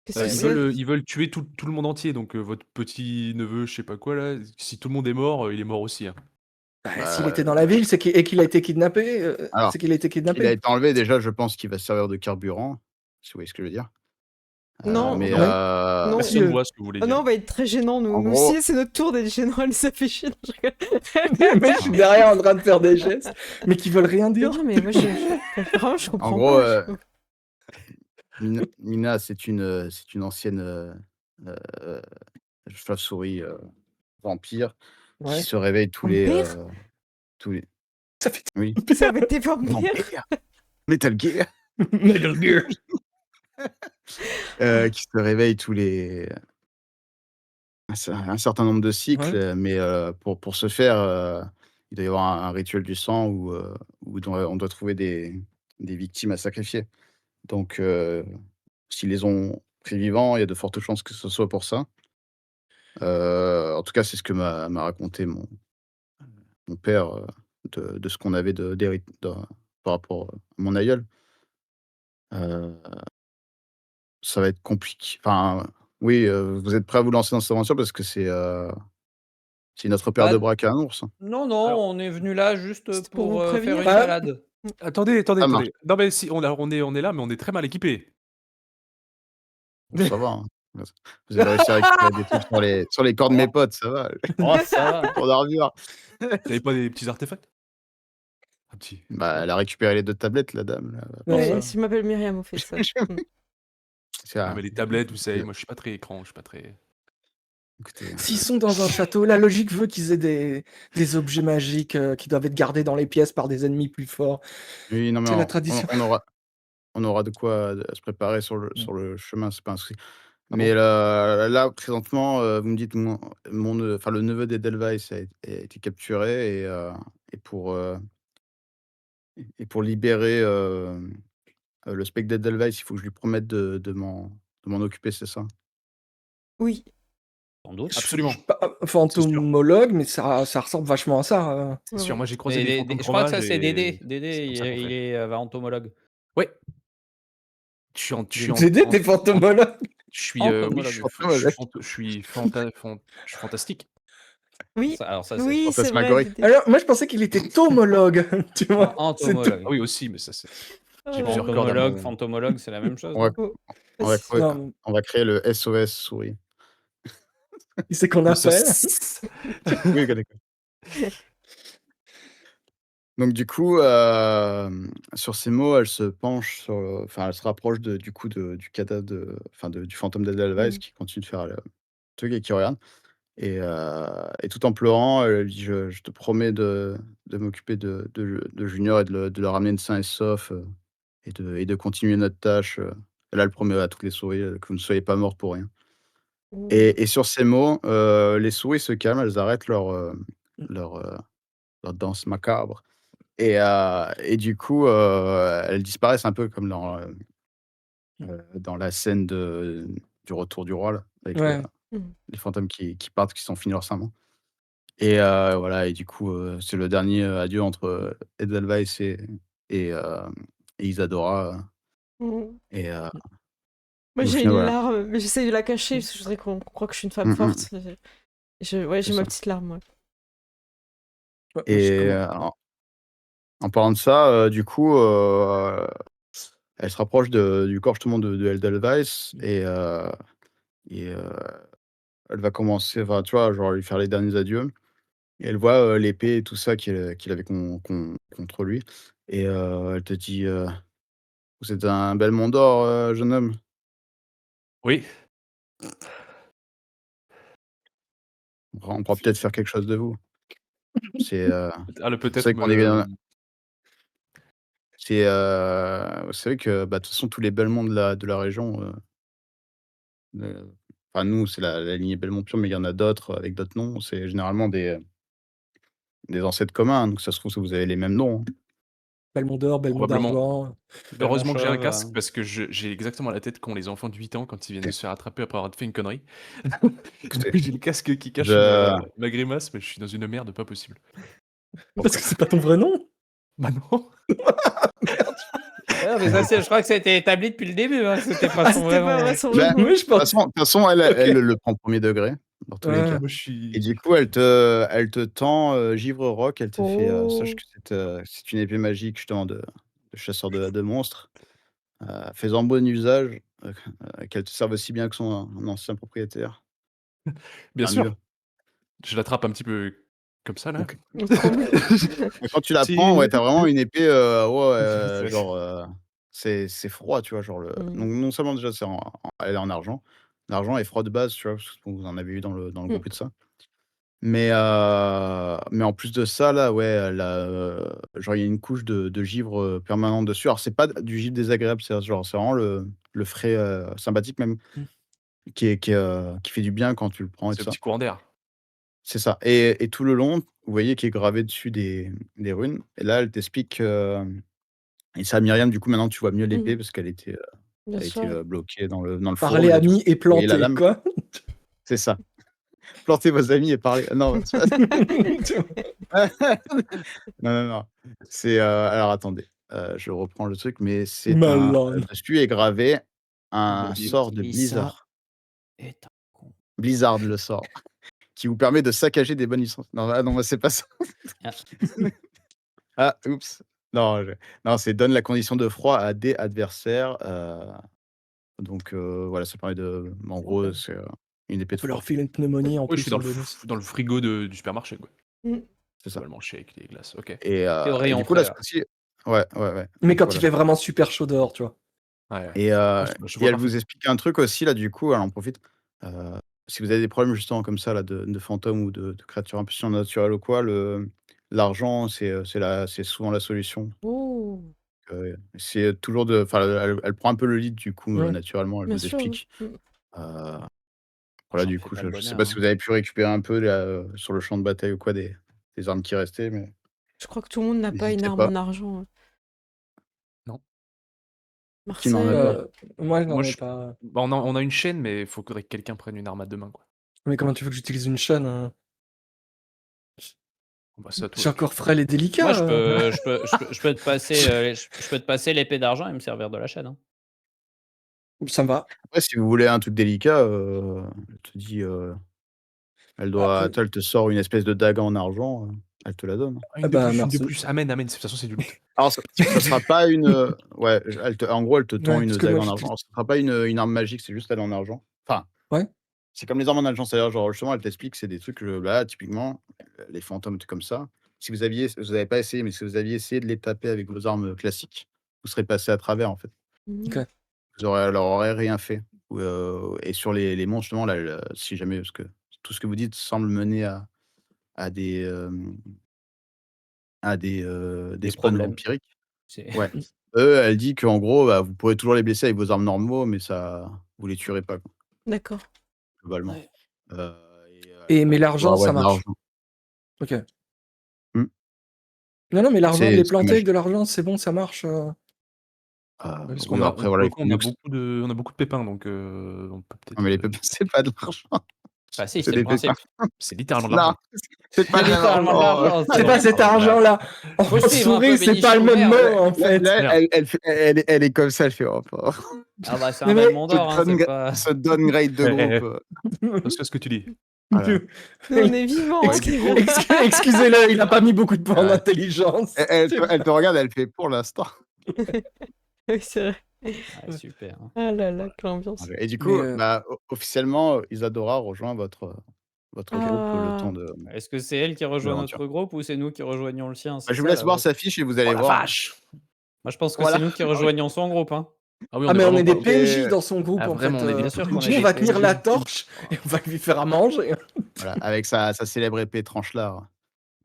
Qu'est-ce Ouais, que Ils c'est veulent tuer tout le monde entier, donc votre petit-neveu, je sais pas quoi, là, si tout le monde est mort, il est mort aussi, hein. Bah, s'il Bah, était dans la ville, et qu'il a été kidnappé, alors, c'est qu'il a été il a kidnappé. été enlevé, déjà, je pense qu'il va servir de carburant, si vous voyez ce que je veux dire. Non, Mais non. Non, Personne si, voit ce que vous voulez Oh dire. non, on va être très gênant, nous. En Nous gros- aussi, c'est notre tour d'être gênant, elle nous a fait chier. Non, je Le mec, je suis derrière en train de faire des gestes, mais qui veulent rien dire. rigole. Non, mais moi, vraiment, je comprends En gros, pas. Mina, c'est une ancienne chauve-souris vampire Ouais. qui se réveille tous Vampire les. Ça fait Oui. Ça va être des vampires. Vampire. Metal Gear. Metal Gear. Qui se réveille tous les. Un certain nombre de cycles, Ouais. mais pour ce faire, il doit y avoir un rituel du sang où on doit trouver des victimes à sacrifier. Donc, s'ils les ont pris vivants, il y a de fortes chances que ce soit pour ça. En tout cas, c'est ce que m'a raconté mon père, de ce qu'on avait par rapport à mon aïeul. Heu, Ça va être compliqué. Enfin, oui, vous êtes prêts à vous lancer dans cette aventure parce que c'est notre paire Bah, de bras qui a un ours, hein. non, non, Alors- on est venu là juste C'était pour pour vous faire prévenir. une Bah, balade. Attendez. Ça marche. Non, mais si, on est là, mais on est très mal équipés. Bon, ça va, hein. Vous avez réussi à récupérer des trucs sur les corps de mes potes, ça va. Oh, ça va. Pour d'armure. T'avais pas des petits artefacts? Un petit. Bah, elle a récupéré les 2 tablettes, la dame, là. Ouais. Ouais, je m'appelle Myriam, au fait ça. C'est Ah, mais les tablettes, vous savez, moi je suis pas très écran, je suis pas très. écoutez, S'ils sont dans un château, la logique veut qu'ils aient des objets magiques qui doivent être gardés dans les pièces par des ennemis plus forts. oui, non, mais C'est la tradition. on aura de quoi se préparer sur le chemin, c'est pas un souci. Ah Mais bon? là, présentement, vous me dites le neveu d'Edelweiss a été capturé et pour libérer, le spectre d'Edelweiss, il faut que je lui promette de m'en occuper, c'est ça? Oui. Sans doute. Absolument. Je suis pas fantomologue, mais ça ressemble vachement à ça. C'est sûr, moi j'ai croisé Mais des fantômes je crois que ça, fromage c'est et Dédé. c'est Dédé, comme ça qu'on il fait. est entomologue. Ouais. Je suis en. Dédé, t'es fantomologue. Je suis, oui, Entomologue. je suis fantastique. Oui, Alors ça, oui, c'est vrai. fantasmagorique. Dédé. Alors, moi, je pensais qu'il était tomologue, tu vois. C'est tout. Entomologue. Ah oui, aussi, mais ça c'est. J'ai Oh. plusieurs cordes à Entomologue, mon- fantomologue, c'est la même chose. On va Oh. on va créer Non, on va créer le SOS souris. c'est qu'on Le appelle. Oui, d'accord. Donc du coup, sur ces mots, elle se penche elle se rapproche du cadavre du fantôme d'Edelweiss qui continue de faire le truc et qui regarde et tout en pleurant, elle dit: «Je te promets de m'occuper de Junior et de le ramener sain et sauf, et de continuer notre tâche», là, elle promet à toutes les souris, que vous ne soyez pas morts pour rien. Et sur ces mots, les souris se calment, elles arrêtent leur, heu, leur danse macabre et du coup, elles disparaissent un peu comme dans la scène du retour du roi là, avec Ouais. Les fantômes qui partent, qui sont finis leur serment. Et voilà, et du coup, c'est le dernier adieu entre Edelweiss et, heu, et Isadora. Mmh. Et Moi, au j'ai final, une voilà. larme, mais j'essaie de la cacher parce que je voudrais qu'on croie que je suis une femme Mmh mh. forte. Ouais, C'est j'ai ma ça. petite larme, ouais. Ouais, moi, je Et commen en parlant de ça, du coup, elle se rapproche du corps justement de Edelweiss et elle va commencer, enfin, tu vois, genre lui faire les derniers adieux et elle voit, l'épée et tout ça qu'il avait contre lui et elle te dit, «Vous êtes un Belmont d'or, jeune homme. Oui. On pourra peut-être faire quelque chose de vous». C'est, Ah, le c'est peut-être vrai qu'on est me c'est vrai que, bah, de toute façon tous les Belmont de la région, enfin nous, c'est la lignée Belmont pure, mais il y en a d'autres avec d'autres noms. C'est généralement des ancêtres communs, donc ça se trouve, vous avez les mêmes noms, hein. Belmont d'or, Belmont probablement. d'argent. Belmont Heureusement que j'ai un chauve, casque parce que j'ai exactement la tête qu'ont les enfants de 8 ans quand ils viennent de C'est se faire attraper après avoir fait une connerie. Donc c'est j'ai le casque qui cache je ma grimace, mais je suis dans une merde pas possible. Parce que c'est pas ton vrai nom? Bah non. Ouais, mais ça, je crois que ça a été établi depuis le début, hein, que c'était pas son C'était vrai pas nom. vrai son bah, vrai de nom. Oui, je pense. toute façon, elle OK. elle le prend premier degré, dans tous les Ouais. cas. Moi je suis Et du coup, elle te tend, Givre Roc, elle te fait, sache Oh. que c'est une épée magique justement de chasseur de monstres. Fais-en bon usage, qu'elle te serve aussi bien que son ancien propriétaire, bien bien mieux. sûr. Je l'attrape un petit peu comme ça là. Donc Trop bien. quand tu la prends, ouais, C'est tu as vraiment une épée, ouais, c'est genre, c'est froid, tu vois? Genre donc non seulement déjà elle est en argent. L'argent est froid de base, tu vois? Parce que vous en avez eu dans le Mmh. groupe et tout ça. Mais en plus de ça là, ouais, elle a, genre il y a une couche de givre, permanente dessus. Alors c'est pas du givre désagréable, c'est vraiment le frais, sympathique même Mmh. qui fait du bien quand tu le prends et c'est tout un ça. petit courant d'air. C'est ça et tout le long, vous voyez qu'il est gravé dessus des runes et là, elle t'explique, et ça, Myriam, du coup, maintenant tu vois mieux l'épée Mmh. parce Bien elle a été, sûr. bloquée dans le fourreau Parler et tout. ami et Vous voyez la planter, lame? quoi. C'est ça. Plantez vos amis et parlez non, c'est pas Tu vois? non, non, non. C'est, alors attendez, je reprends le truc, mais c'est Malin. dessus est gravé Il un il sort de utilise ça Blizzard. est un con. Blizzard, le sort, qui vous permet de saccager des bonnes licences. Non, ah non, moi, c'est pas ça. Ah. Ah, oups. Non, non, c'est donne la condition de froid à des adversaires, donc voilà, ça permet en gros, c'est, une épée On de peut leur froid, filer une pneumonie en Ouais, je plus suis dans en le bonus. dans le frigo du supermarché quoi. Mmh. c'est On va ça le manger avec les glaces. OK. T'es au et rayon du coup, là, frais, ce là. coup-ci ouais, ouais, ouais, Mais donc quand il voilà. fait vraiment super chaud dehors, tu vois? Ouais, ouais. Et Ah, je vois elle vous parfaitement. explique un truc aussi là, du coup, elle en profite, heu, si vous avez des problèmes justement comme ça là de fantômes ou de créatures un peu surnaturelles ou quoi, l'argent c'est souvent la solution. Oh. C'est toujours enfin, elle prend un peu le lead du coup, Mmh. naturellement, elle Bien vous sûr. explique. Mmh. Heu, voilà, L'argent du fait coup, pas le je sais bonheur, pas si hein. vous avez pu récupérer un peu là, sur le champ de bataille ou quoi des armes qui restaient, mais Je crois que tout le monde n'a pas une n'hésitez arme pas. en argent, hein. Non. Qui n'en a Marcel, pas? Moi, je Moi n'en ai je pas. bah, on a une chaîne, mais il faudrait que quelqu'un prenne une arme à 2 mains quoi. Mais comment tu veux que j'utilise une chaîne, hein? Bon, bah, c'est à Je suis toi, tu encore frêle et Moi, délicat, je peux te passer, je peux te passer l'épée d'argent et me servir de la chaîne, hein. Ça me va. Après, si vous voulez un truc délicat, elle te dit, Ah, elle te sort une espèce de dague en argent, elle te la donne, hein. Ah, ah bah, une de merci. plus. Amen, amen. De toute façon, c'est du loot. Alors ça sera pas une, ouais, en gros, elle te tend Ouais, une parce que dague moi en argent. j'utilise Alors ça sera pas une arme magique, c'est juste elle est en argent. Enfin, ouais? c'est comme les armes en argent, c'est-à-dire genre justement elle t'explique, c'est des trucs, bah, typiquement, les fantômes, trucs comme ça. Si vous avez pas essayé, mais si vous aviez essayé de les taper avec vos armes, classiques, vous serez passé à travers, en fait. mmh. OK. Elle leur aurait rien fait. Ou, et sur les monstres justement là, si jamais parce que tout ce que vous dites semble mener à des, des Des spawns problèmes. vampiriques. C'est Ouais. Mmh. Elle dit qu'en gros, bah, vous pourrez toujours les blesser avec vos armes normaux, mais vous les tuerez pas, quoi, D'accord. globalement. Ouais. Heu Et mais Elle dit: «Bah, l'argent, ouais, ça de marche? l'argent». OK. Mmh. Non, non, mais l'argent, C'est les pas planter avec magique. de l'argent, c'est bon, ça marche? Ouais, parce Oui, qu'on a après voilà, il faut on a mieux que beaucoup de pépins, donc on peut non, peut-être, mais les pépins, c'est pas de l'argent. Bah si, C'est c'est le des pétards. principe. C'est littéralement de Non, l'argent. c'est pas C'est le même littéralement de argent. l'argent, C'est pas cet argent-là. En Faut suivre un peu souris, c'est pas le Bénichou, même merde. mot, en fait. Là, Merde. elle est comme ça, elle fait: «Oh pas». Ah bah, c'est Mais un mais Belmont d'or, hein, c'est pas... Ce downgrade de groupe, Attention à ce que tu dis. voilà. Mais on est vivants. Ouais, du coup, Excusez-le, il a pas mis beaucoup de points Ouais. d'intelligence. elle te regarde, elle fait: «Pour l'instant». Oui, c'est vrai. Ouais, super. Ah là là, quelle ambiance. Et du coup, Mais, bah, officiellement, Isadora rejoint votre groupe le temps de Est-ce que c'est elle qui rejoint l'aventure. notre groupe ou c'est nous qui rejoignons le sien? Bah, C'est je vous ça laisse la voir vraie... sa fiche et vous Oh allez la voir. vache! Moi, je pense que Voilà. c'est nous qui rejoignons son groupe, hein. Ah oui, Ah, mais on vraiment est des pas- PNJ dans son groupe, Ah, en vraiment, fait. on est des Bien sûr qu'on Nous, est on des va tenir la PNJ. torche et on va lui faire à manger. Voilà, avec sa célèbre épée tranche-lard.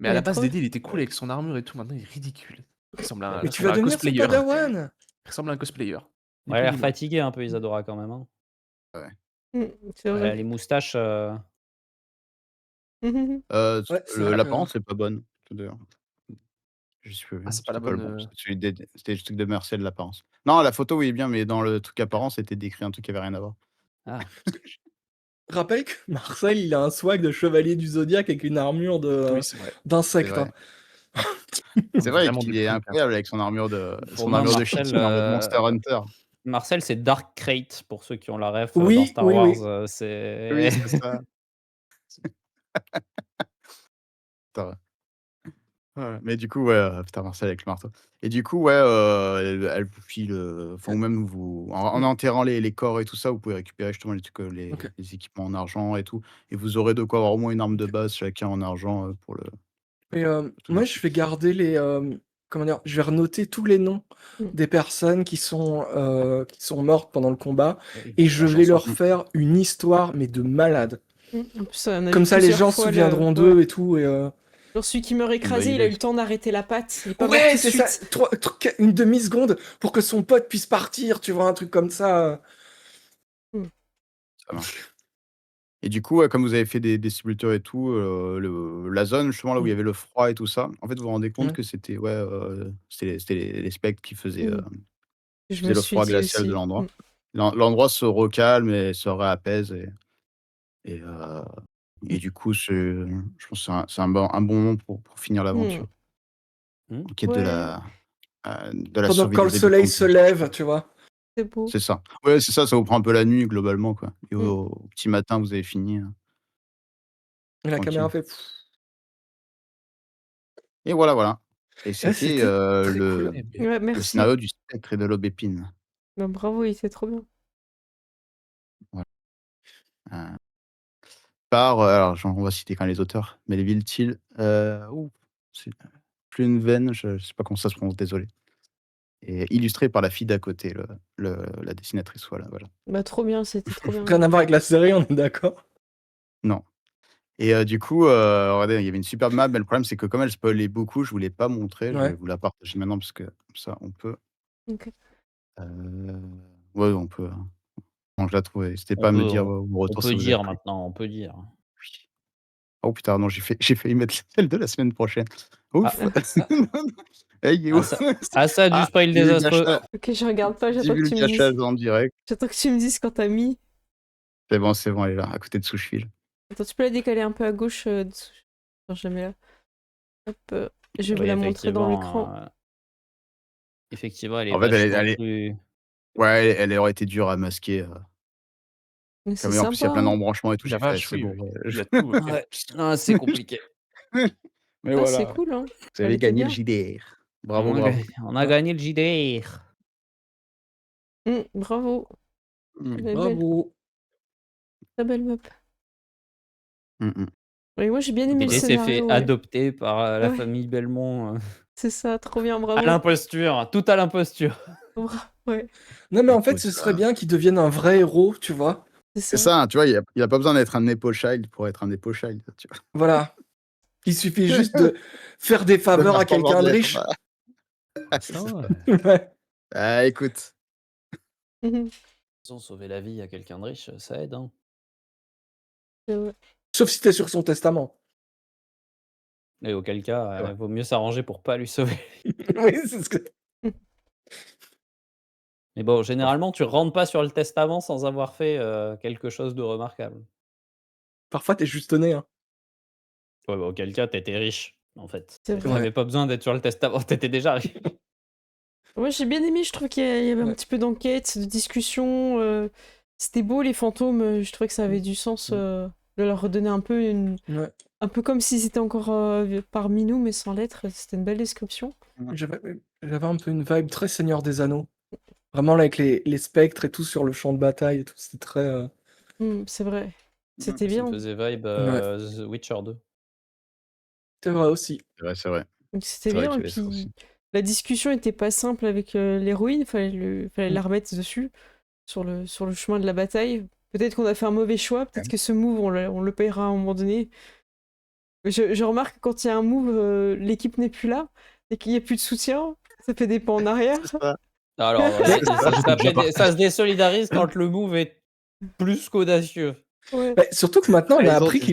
Mais à Mais la base, quoi? Dédé, il était cool avec son armure et tout. Maintenant, il est ridicule. Il ressemble à, Mais il tu ressemble vas à un devenir son cosplayer. padawan. Il ressemble à un cosplayer. Elle Ni a plus l'air ni moins. fatiguée un peu, Isadora, quand même, hein. C'est Elle a vrai. les moustaches... Ouais, c'est vrai que... L'apparence est pas bonne, d'ailleurs. Ah, c'est pas la C'était pas le bonne. bon, c'était le truc de Marcel, l'apparence. Non, la photo, oui, bien, mais dans le truc apparence, c'était décrit un truc qui avait rien à voir. Ah, Rappelle que Marcel, il a un swag de chevalier du zodiaque avec une armure Oui, c'est vrai. C'est d'insecte. vrai. Hein. C'est vrai Vraiment qu'il des est trucs, hein. incroyable avec son armure de pour moi, shit, son armure de Monster Hunter. Marcel, c'est Dark Crate, pour ceux qui ont la ref, dans Oui, Star oui, Wars, oui. c'est... Oui, c'est ça. Putain. Ouais, mais du coup, ouais, putain, Marcel avec le marteau. Et du coup, ouais, elle vous file, enfin, ou même vous en enterrant les corps et tout ça, vous pouvez récupérer justement les trucs, OK. les équipements en argent et tout, et vous aurez de quoi avoir au moins une arme de base chacun en argent, pour le Et tout moi, le je vais garder les, comment dire? Je vais renoter tous les noms des personnes qui sont mortes pendant le combat et je la vais chanson. leur faire une histoire, mais de malade. En plus, on a vu Comme ça, les plusieurs gens se fois souviendront ouais. d'eux et tout et Genre celui qui meurt écrasé, Bah, il a eu le temps d'arrêter la patte. Il est pas mort ouais, tout de c'est ça! suite. Une demi-seconde pour que son pote puisse partir, tu vois? Un truc comme ça. Ça marche. Et du coup, comme vous avez fait des sépultures et tout, la zone justement là où il y avait le froid et tout ça, en fait, vous vous rendez compte que c'était c'était les spectres qui faisaient, Je faisaient me le suis froid dit glacial de aussi. l'endroit. L'endroit se recalme et se réapaise et du coup, je pense que c'est un bon moment pour finir l'aventure. Mmh. En quête Ouais, de la Pendant survie quand des le soleil habitants se de lève, tu vois? c'est beau. C'est ça. Ouais, c'est ça, ça vous prend un peu la nuit globalement, quoi. Et Mmh. au petit matin, vous avez fini, Et la caméra tranquille. fait Et voilà, voilà. Et Ah, c'était, c'était très cool. Ouais, le merci. scénario du Spectre et de l'Aubépine. Bah, bravo, il était trop bien. Voilà. Heu, alors on va citer quand même les auteurs, Melville Thiel, c'est Plunven, je sais pas comment ça se prononce, désolé. Et illustré par la fille d'à côté, la dessinatrice, voilà, voilà. Bah, trop bien, c'était trop bien. Rien à voir avec la série, on est d'accord? Non. Et du coup, regardez, il y avait une superbe map, mais le problème, c'est que comme elle spoilait beaucoup, je voulais pas montrer. Je vais Ouais. vous la partager maintenant parce que comme ça, on peut, OK. ouais, on peut, hein. Bon, je la trouve, n'hésitez On pas à me peut dire, on vos on retours si peut ça vous a dire plu. maintenant, on peut dire. Oui. Oh putain, non, j'ai failli mettre celle de la semaine prochaine. Ouf! Eh, il est où? Ça a du Ah, spoil j'ai vu le désastreux. gâchage, OK, je regarde pas, j'ai j'attends vu que le tu me dises. gâchage en direct. J'attends que tu me dises quand t'as mis. C'est bon, elle est là, à côté de Soucheville. Attends, tu peux la décaler un peu à gauche dessous. Non, jamais là. Hop, je vais Oui, la montrer dans l'écran. Effectivement, elle est En fait, vachement plus... ouais, elle aurait été dure à masquer, Mais c'est comme en plus, il y sympa, a plein hein. d'embranchements et tout, La j'ai fait: vache, «C'est oui, bon, oui. ouais, Il y a tout. Ouais, non, c'est compliqué. mais Ah, c'est voilà, cool, hein. vous Elle avez était gagné le bien. JDR. Bravo, bravo». On a gagné le JDR. Bravo. Mmh. Elle est belle. Bravo. Très belle map. Mmh. Et moi, j'ai bien aimé le BD s'est fait scénario, ouais. adopter par la Ouais. famille Belmont. C'est ça, trop bien, À bravo. l'imposture, tout à l'imposture. Ouais, Non, mais en fait, Écoute, ce serait bien qu'il devienne un vrai héros, tu vois? c'est c'est ça. ça, tu vois, il y a pas besoin d'être un Nepo Child pour être un Nepo Child, tu vois? Voilà. Il suffit juste de faire des De faveurs faire à quelqu'un semblant de d'être, riche. c'est Ça ça. va. Ouais. Ah, écoute, Mhm. Sauver la vie à quelqu'un de riche, ça aide, hein. C'est vrai. Sauf si t'es sur son testament. Et auquel cas, c'est vrai. vaut mieux s'arranger pour pas lui sauver. Oui, c'est ce que... Mais bon, généralement, tu rentres pas sur le testament sans avoir fait quelque chose de remarquable. Parfois, t'es juste né, hein. Ouais, bah, auquel cas, t'étais riche, en fait. C'est Tu vrai. Ouais. pas besoin d'être sur le testament, t'étais déjà riche. Ouais, j'ai bien aimé, je trouve qu'il y avait un Ouais. petit peu d'enquête, de discussion. C'était beau, les fantômes, je trouvais que ça avait du sens de leur redonner un peu Ouais. un peu comme s'ils étaient encore parmi nous, mais sans l'être. C'était une belle description. J'avais un peu une vibe très Seigneur des Anneaux. Vraiment, là, avec les spectres et tout sur le champ de bataille et tout, c'était très. C'est vrai. C'était Ça me bien. faisait vibe Ouais. The Witcher 2. C'est vrai aussi. C'est vrai, c'est vrai. Donc c'était C'est vrai bien. qu'il Et y avait ça puis aussi. la discussion était pas simple avec l'héroïne. Fallait Mm. la remettre dessus sur le chemin de la bataille. Peut-être qu'on a fait un mauvais choix. Peut-être que ce move, on le payera à un moment donné. Je remarque que quand il y a un move, l'équipe n'est plus là et qu'il n'y a plus de soutien. Ça fait des pas en arrière. C'est ça. Alors, C'est ça. ça se désolidarise quand le move est plus qu'audacieux. Ouais. Bah, surtout que maintenant, on a Ils ont appris du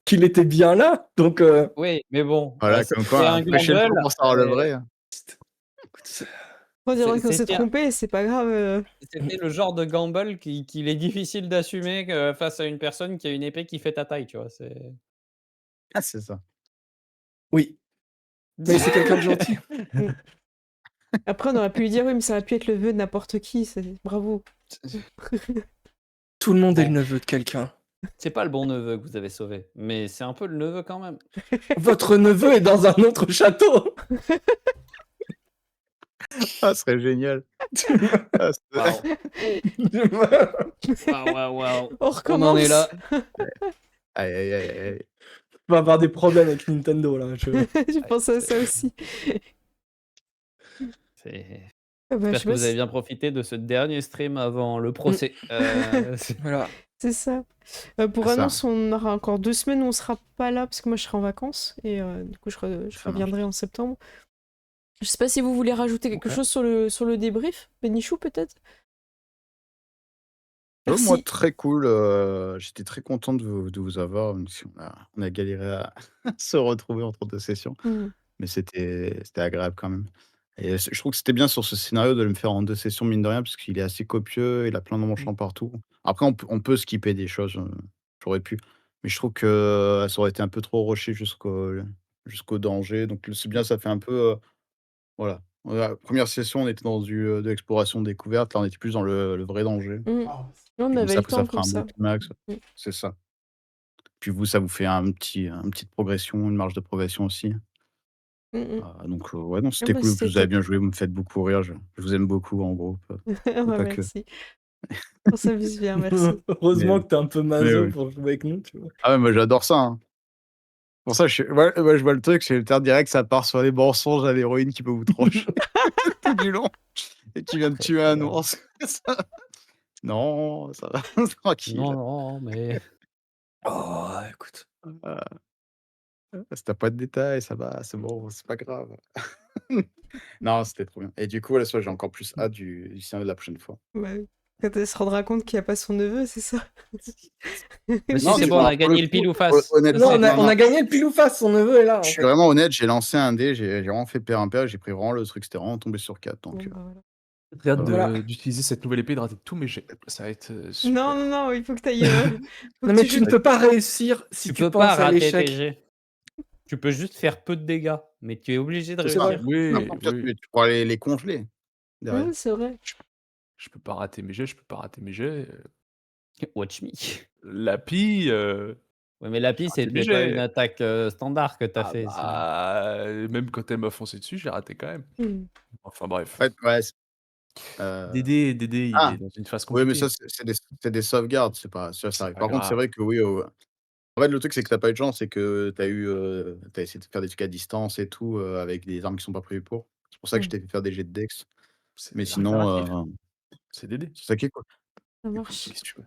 qu'il était bien là. Donc, Oui, mais bon, Voilà, comme c'était quoi, un prêcher le faux gamble. pour savoir le vrai. On dirait qu'on s'est C'était trompé, c'est pas grave. c'était le genre de gamble qu'il est difficile d'assumer face à une personne qui a une épée qui fait ta taille, tu vois. Ah, c'est ça. oui. Mais c'est quelqu'un de gentil. Après, on aurait pu lui dire oui, mais ça aurait pu être le vœu de n'importe qui. Bravo. Tout le monde est le Bon. neveu de quelqu'un. C'est pas le bon neveu que vous avez sauvé, mais c'est un peu le neveu quand même. Votre neveu est dans un autre château. Ah, ce serait génial. Ah, Waouh. On On recommence. en est là. Aïe, aïe, aïe, aïe. On va avoir des problèmes avec Nintendo là. Je pensais à ça aussi. Bah, je J'espère sais que pas vous avez si- bien profité de ce dernier stream avant le procès. Voilà. C'est ça. Pour C'est ça. annonce, on aura encore 2 semaines où on sera pas là parce que moi je serai en vacances et du coup je Ça reviendrai en septembre. Je sais pas si vous voulez rajouter quelque Ok. chose sur le débrief, Benichou peut-être. Moi, Merci. très cool. J'étais très content de vous avoir, même si on a galéré à se retrouver entre 2 sessions. Mais c'était agréable quand même. Et je trouve que c'était bien sur ce scénario de le faire en 2 sessions, mine de rien, parce qu'il est assez copieux, il a plein d'embranchements partout. Après, on peut skipper des choses, j'aurais pu. Mais je trouve que ça aurait été un peu trop rushé jusqu'au danger. Donc c'est bien, ça fait un peu, voilà. La 1re session, on était dans de l'exploration découverte. Là, on était plus dans le vrai danger. On Puis comme avait ça, le après, ça temps fera comme un ça. beau climax. C'est ça. Puis vous, ça vous fait une petite progression, une marge de progression aussi. Donc ouais, non, c'était bah, cool. c'était Vous avez top. bien joué, vous me faites beaucoup rire. Je vous aime beaucoup en groupe, et Ouais, pas que. merci. On s'amuse bien, merci. Heureusement Mais que t'es un peu mais maso oui. pour jouer avec nous, tu vois. Ah ouais, moi j'adore ça, hein. Pour ça, je vois le truc, c'est le terme direct, ça part sur les mensonges à l'héroïne qui peut vous trancher tout du long et qui vient de tuer un ours. Ça non, ça va, tranquille. Non, mais Oh, écoute. Si tu pas de détails, ça va, c'est bon, c'est pas grave. Non, c'était trop bien et du coup, là, ce soir, j'ai encore plus hâte du scénario de la prochaine fois. Bah oui. Quand elle se rendra compte qu'il n'y a pas son neveu, c'est ça. Mais si, Non, c'est tu bon, on vois, a pour gagné le le pile coup, ou face. honnêtement, Non, on non. a gagné le pile ou face, son neveu est là. En Je suis fait. vraiment honnête, j'ai lancé un dé, j'ai vraiment fait pair impair, j'ai pris vraiment le truc, c'était vraiment tombé sur 4 Bon, donc bah, voilà. J'ai hâte Voilà. d'utiliser cette nouvelle épée, de rater tous mes jets. Ça va être Non, super. non, il faut que tu ailles. Non, mais tu ne peux pas réussir si Tu tu peux pas penses à rater l'échec. tes jets. Tu peux juste faire peu de dégâts, mais tu es obligé de C'est ça. réussir. Oui, Après, pire, oui. tu pourras les congeler derrière. Ouais, c'est vrai. Je peux pas rater mes jets. Watch me. Lapi, Ouais, mais la piste, raté mes c'était pas jets. une attaque standard que t'as fait. Même quand elle m'a foncé dessus, j'ai raté quand même. Enfin bref. En fait, ouais, Dédé, il ah! est dans une phase Oui, mais compliquée. ça, c'est des sauvegardes, c'est pas ça C'est arrive. pas Par contre, c'est grave. vrai que oui, en fait, le truc, c'est que tu pas eu de chance, c'est que tu essayé de faire des trucs à distance et tout, avec des armes qui sont pas prévues pour. C'est pour ça que je t'ai fait faire des jets de dex. Mais sinon, impératif. C'est Dédé. c'est ça qui est cool. Ça marche. Qu'est-ce que tu veux?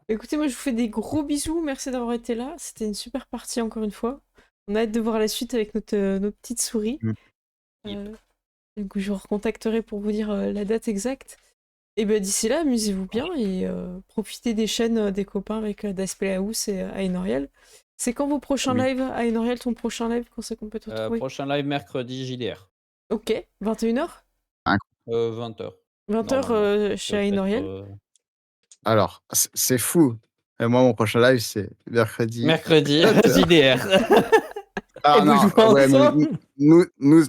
Écoutez, moi je vous fais des gros bisous. Merci d'avoir été là. C'était une super partie encore une fois. On a hâte de voir la suite avec notre petite souris. Du coup, je vous recontacterai pour vous dire la date exacte. Et ben d'ici là, amusez-vous bien et profitez des chaînes des copains avec Dasplay House et Aenoriel. C'est quand vos prochains Oui. lives, Aenoriel, ton prochain live, quand c'est qu'on peut te retrouver? Prochain live mercredi JDR. Ok, 21h? 20h. 20h chez Aenoriel? Alors, c'est fou. Et moi, mon prochain live, c'est mercredi. Mercredi, 20h. JDR. Ah Et vous non, jouez ouais, mais ensemble?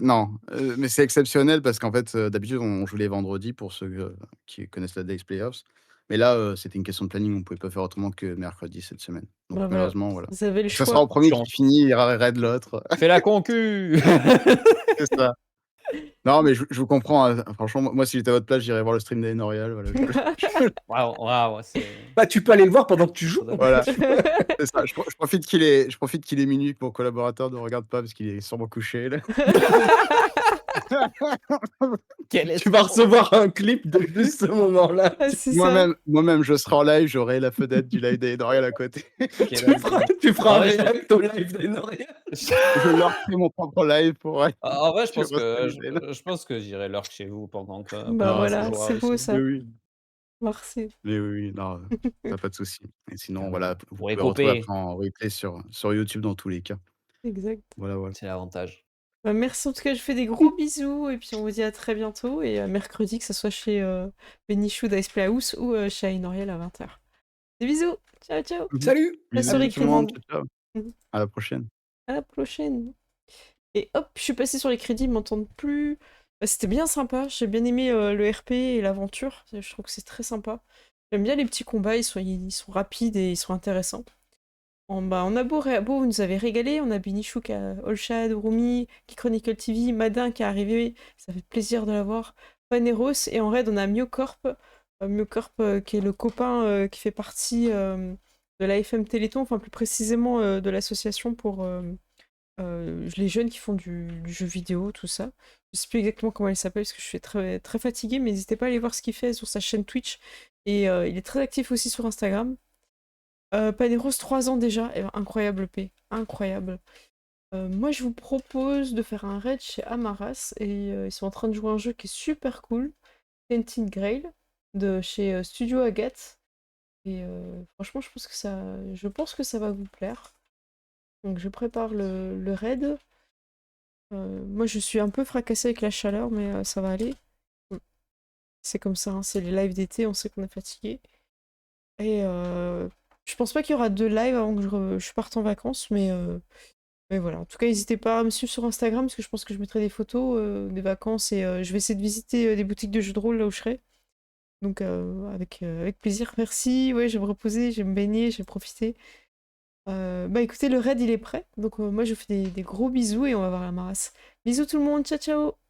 non, mais c'est exceptionnel parce qu'en fait, d'habitude, on joue les vendredis pour ceux qui connaissent la Days Playoffs. Mais là, c'était une question de planning, on pouvait pas faire autrement que mercredi cette semaine. Donc Bah voilà, malheureusement, voilà. vous avez le Ça sera choix. au premier qui Chance. finit, il raid l'autre. Fais la concu. C'est ça. Non, mais je vous comprends, hein. Franchement, moi, si j'étais à votre place, j'irais voir le stream d'Aenorial. Voilà, Waouh, c'est. Bah, tu peux aller le voir pendant que tu joues. voilà. C'est ça. Je profite qu'il est minuit, que mon collaborateur ne regarde pas parce qu'il est sûrement couché. Là. Tu vas recevoir un clip de juste ce moment-là. Ah, c'est ça. Moi-même, je serai en live, j'aurai la fenêtre du live d'Aenorial à côté. Tu feras Ah un ouais, je react au live d'Enoria. Je leur fais mon propre live pour. En vrai, je pense Je reçois que l'email. je pense que j'irai lurk chez vous pendant que. Bah pendant que voilà, je jouerai c'est beau aussi. ça. Mais oui, Merci. non, pas de souci. Et sinon, voilà, vous Pour pouvez retrouver écoper, après en replay sur YouTube dans tous les cas. Exact. Voilà. c'est l'avantage. Bah, merci en tout cas, je fais des gros bisous et puis on vous dit à très bientôt et mercredi que ce soit chez Benichou d'Ice Playhouse ou chez Aenoriel à 20h. Des bisous, ciao ciao. Salut. La Bisous soirée tout le monde, crédit. ciao. Mhm. À la prochaine. À la prochaine. Et hop, je suis passée sur les crédits, ils m'entendent plus. Bah, c'était bien sympa, j'ai bien aimé le RP et l'aventure, je trouve que c'est très sympa. J'aime bien les petits combats, ils sont rapides et ils sont intéressants. On a beau, vous nous avez régalé, on a Benichou qui a Olshad, Rumi, qui Chronicle TV, Madin qui est arrivé, ça fait plaisir de l'avoir, Paneros, et en raid on a Myocorp, qui est le copain qui fait partie de l'AFM Téléthon, enfin plus précisément de l'association pour les jeunes qui font du jeu vidéo, tout ça. Je sais plus exactement comment il s'appelle parce que je suis très, très fatiguée, mais n'hésitez pas à aller voir ce qu'il fait sur sa chaîne Twitch, et il est très actif aussi sur Instagram. Paneros, 3 ans déjà, et incroyable P, incroyable. Moi je vous propose de faire un raid chez Amaras, et ils sont en train de jouer à un jeu qui est super cool, Tainted Grail, de chez Studio Agathe, et franchement je pense que ça va vous plaire. Donc je prépare le raid. Moi je suis un peu fracassée avec la chaleur, mais ça va aller. C'est comme ça, hein, c'est les lives d'été, on sait qu'on est fatigué. Et je pense pas qu'il y aura 2 lives avant que je parte en vacances, mais voilà. En tout cas, n'hésitez pas à me suivre sur Instagram, parce que je pense que je mettrai des photos des vacances, et je vais essayer de visiter des boutiques de jeux de rôle là où je serai. Donc avec plaisir, merci. Ouais, je vais me reposer, je vais me baigner, je vais profiter. Bah écoutez, le raid il est prêt, donc moi je vous fais des gros bisous et on va voir la Maras. Bisous tout le monde, ciao ciao!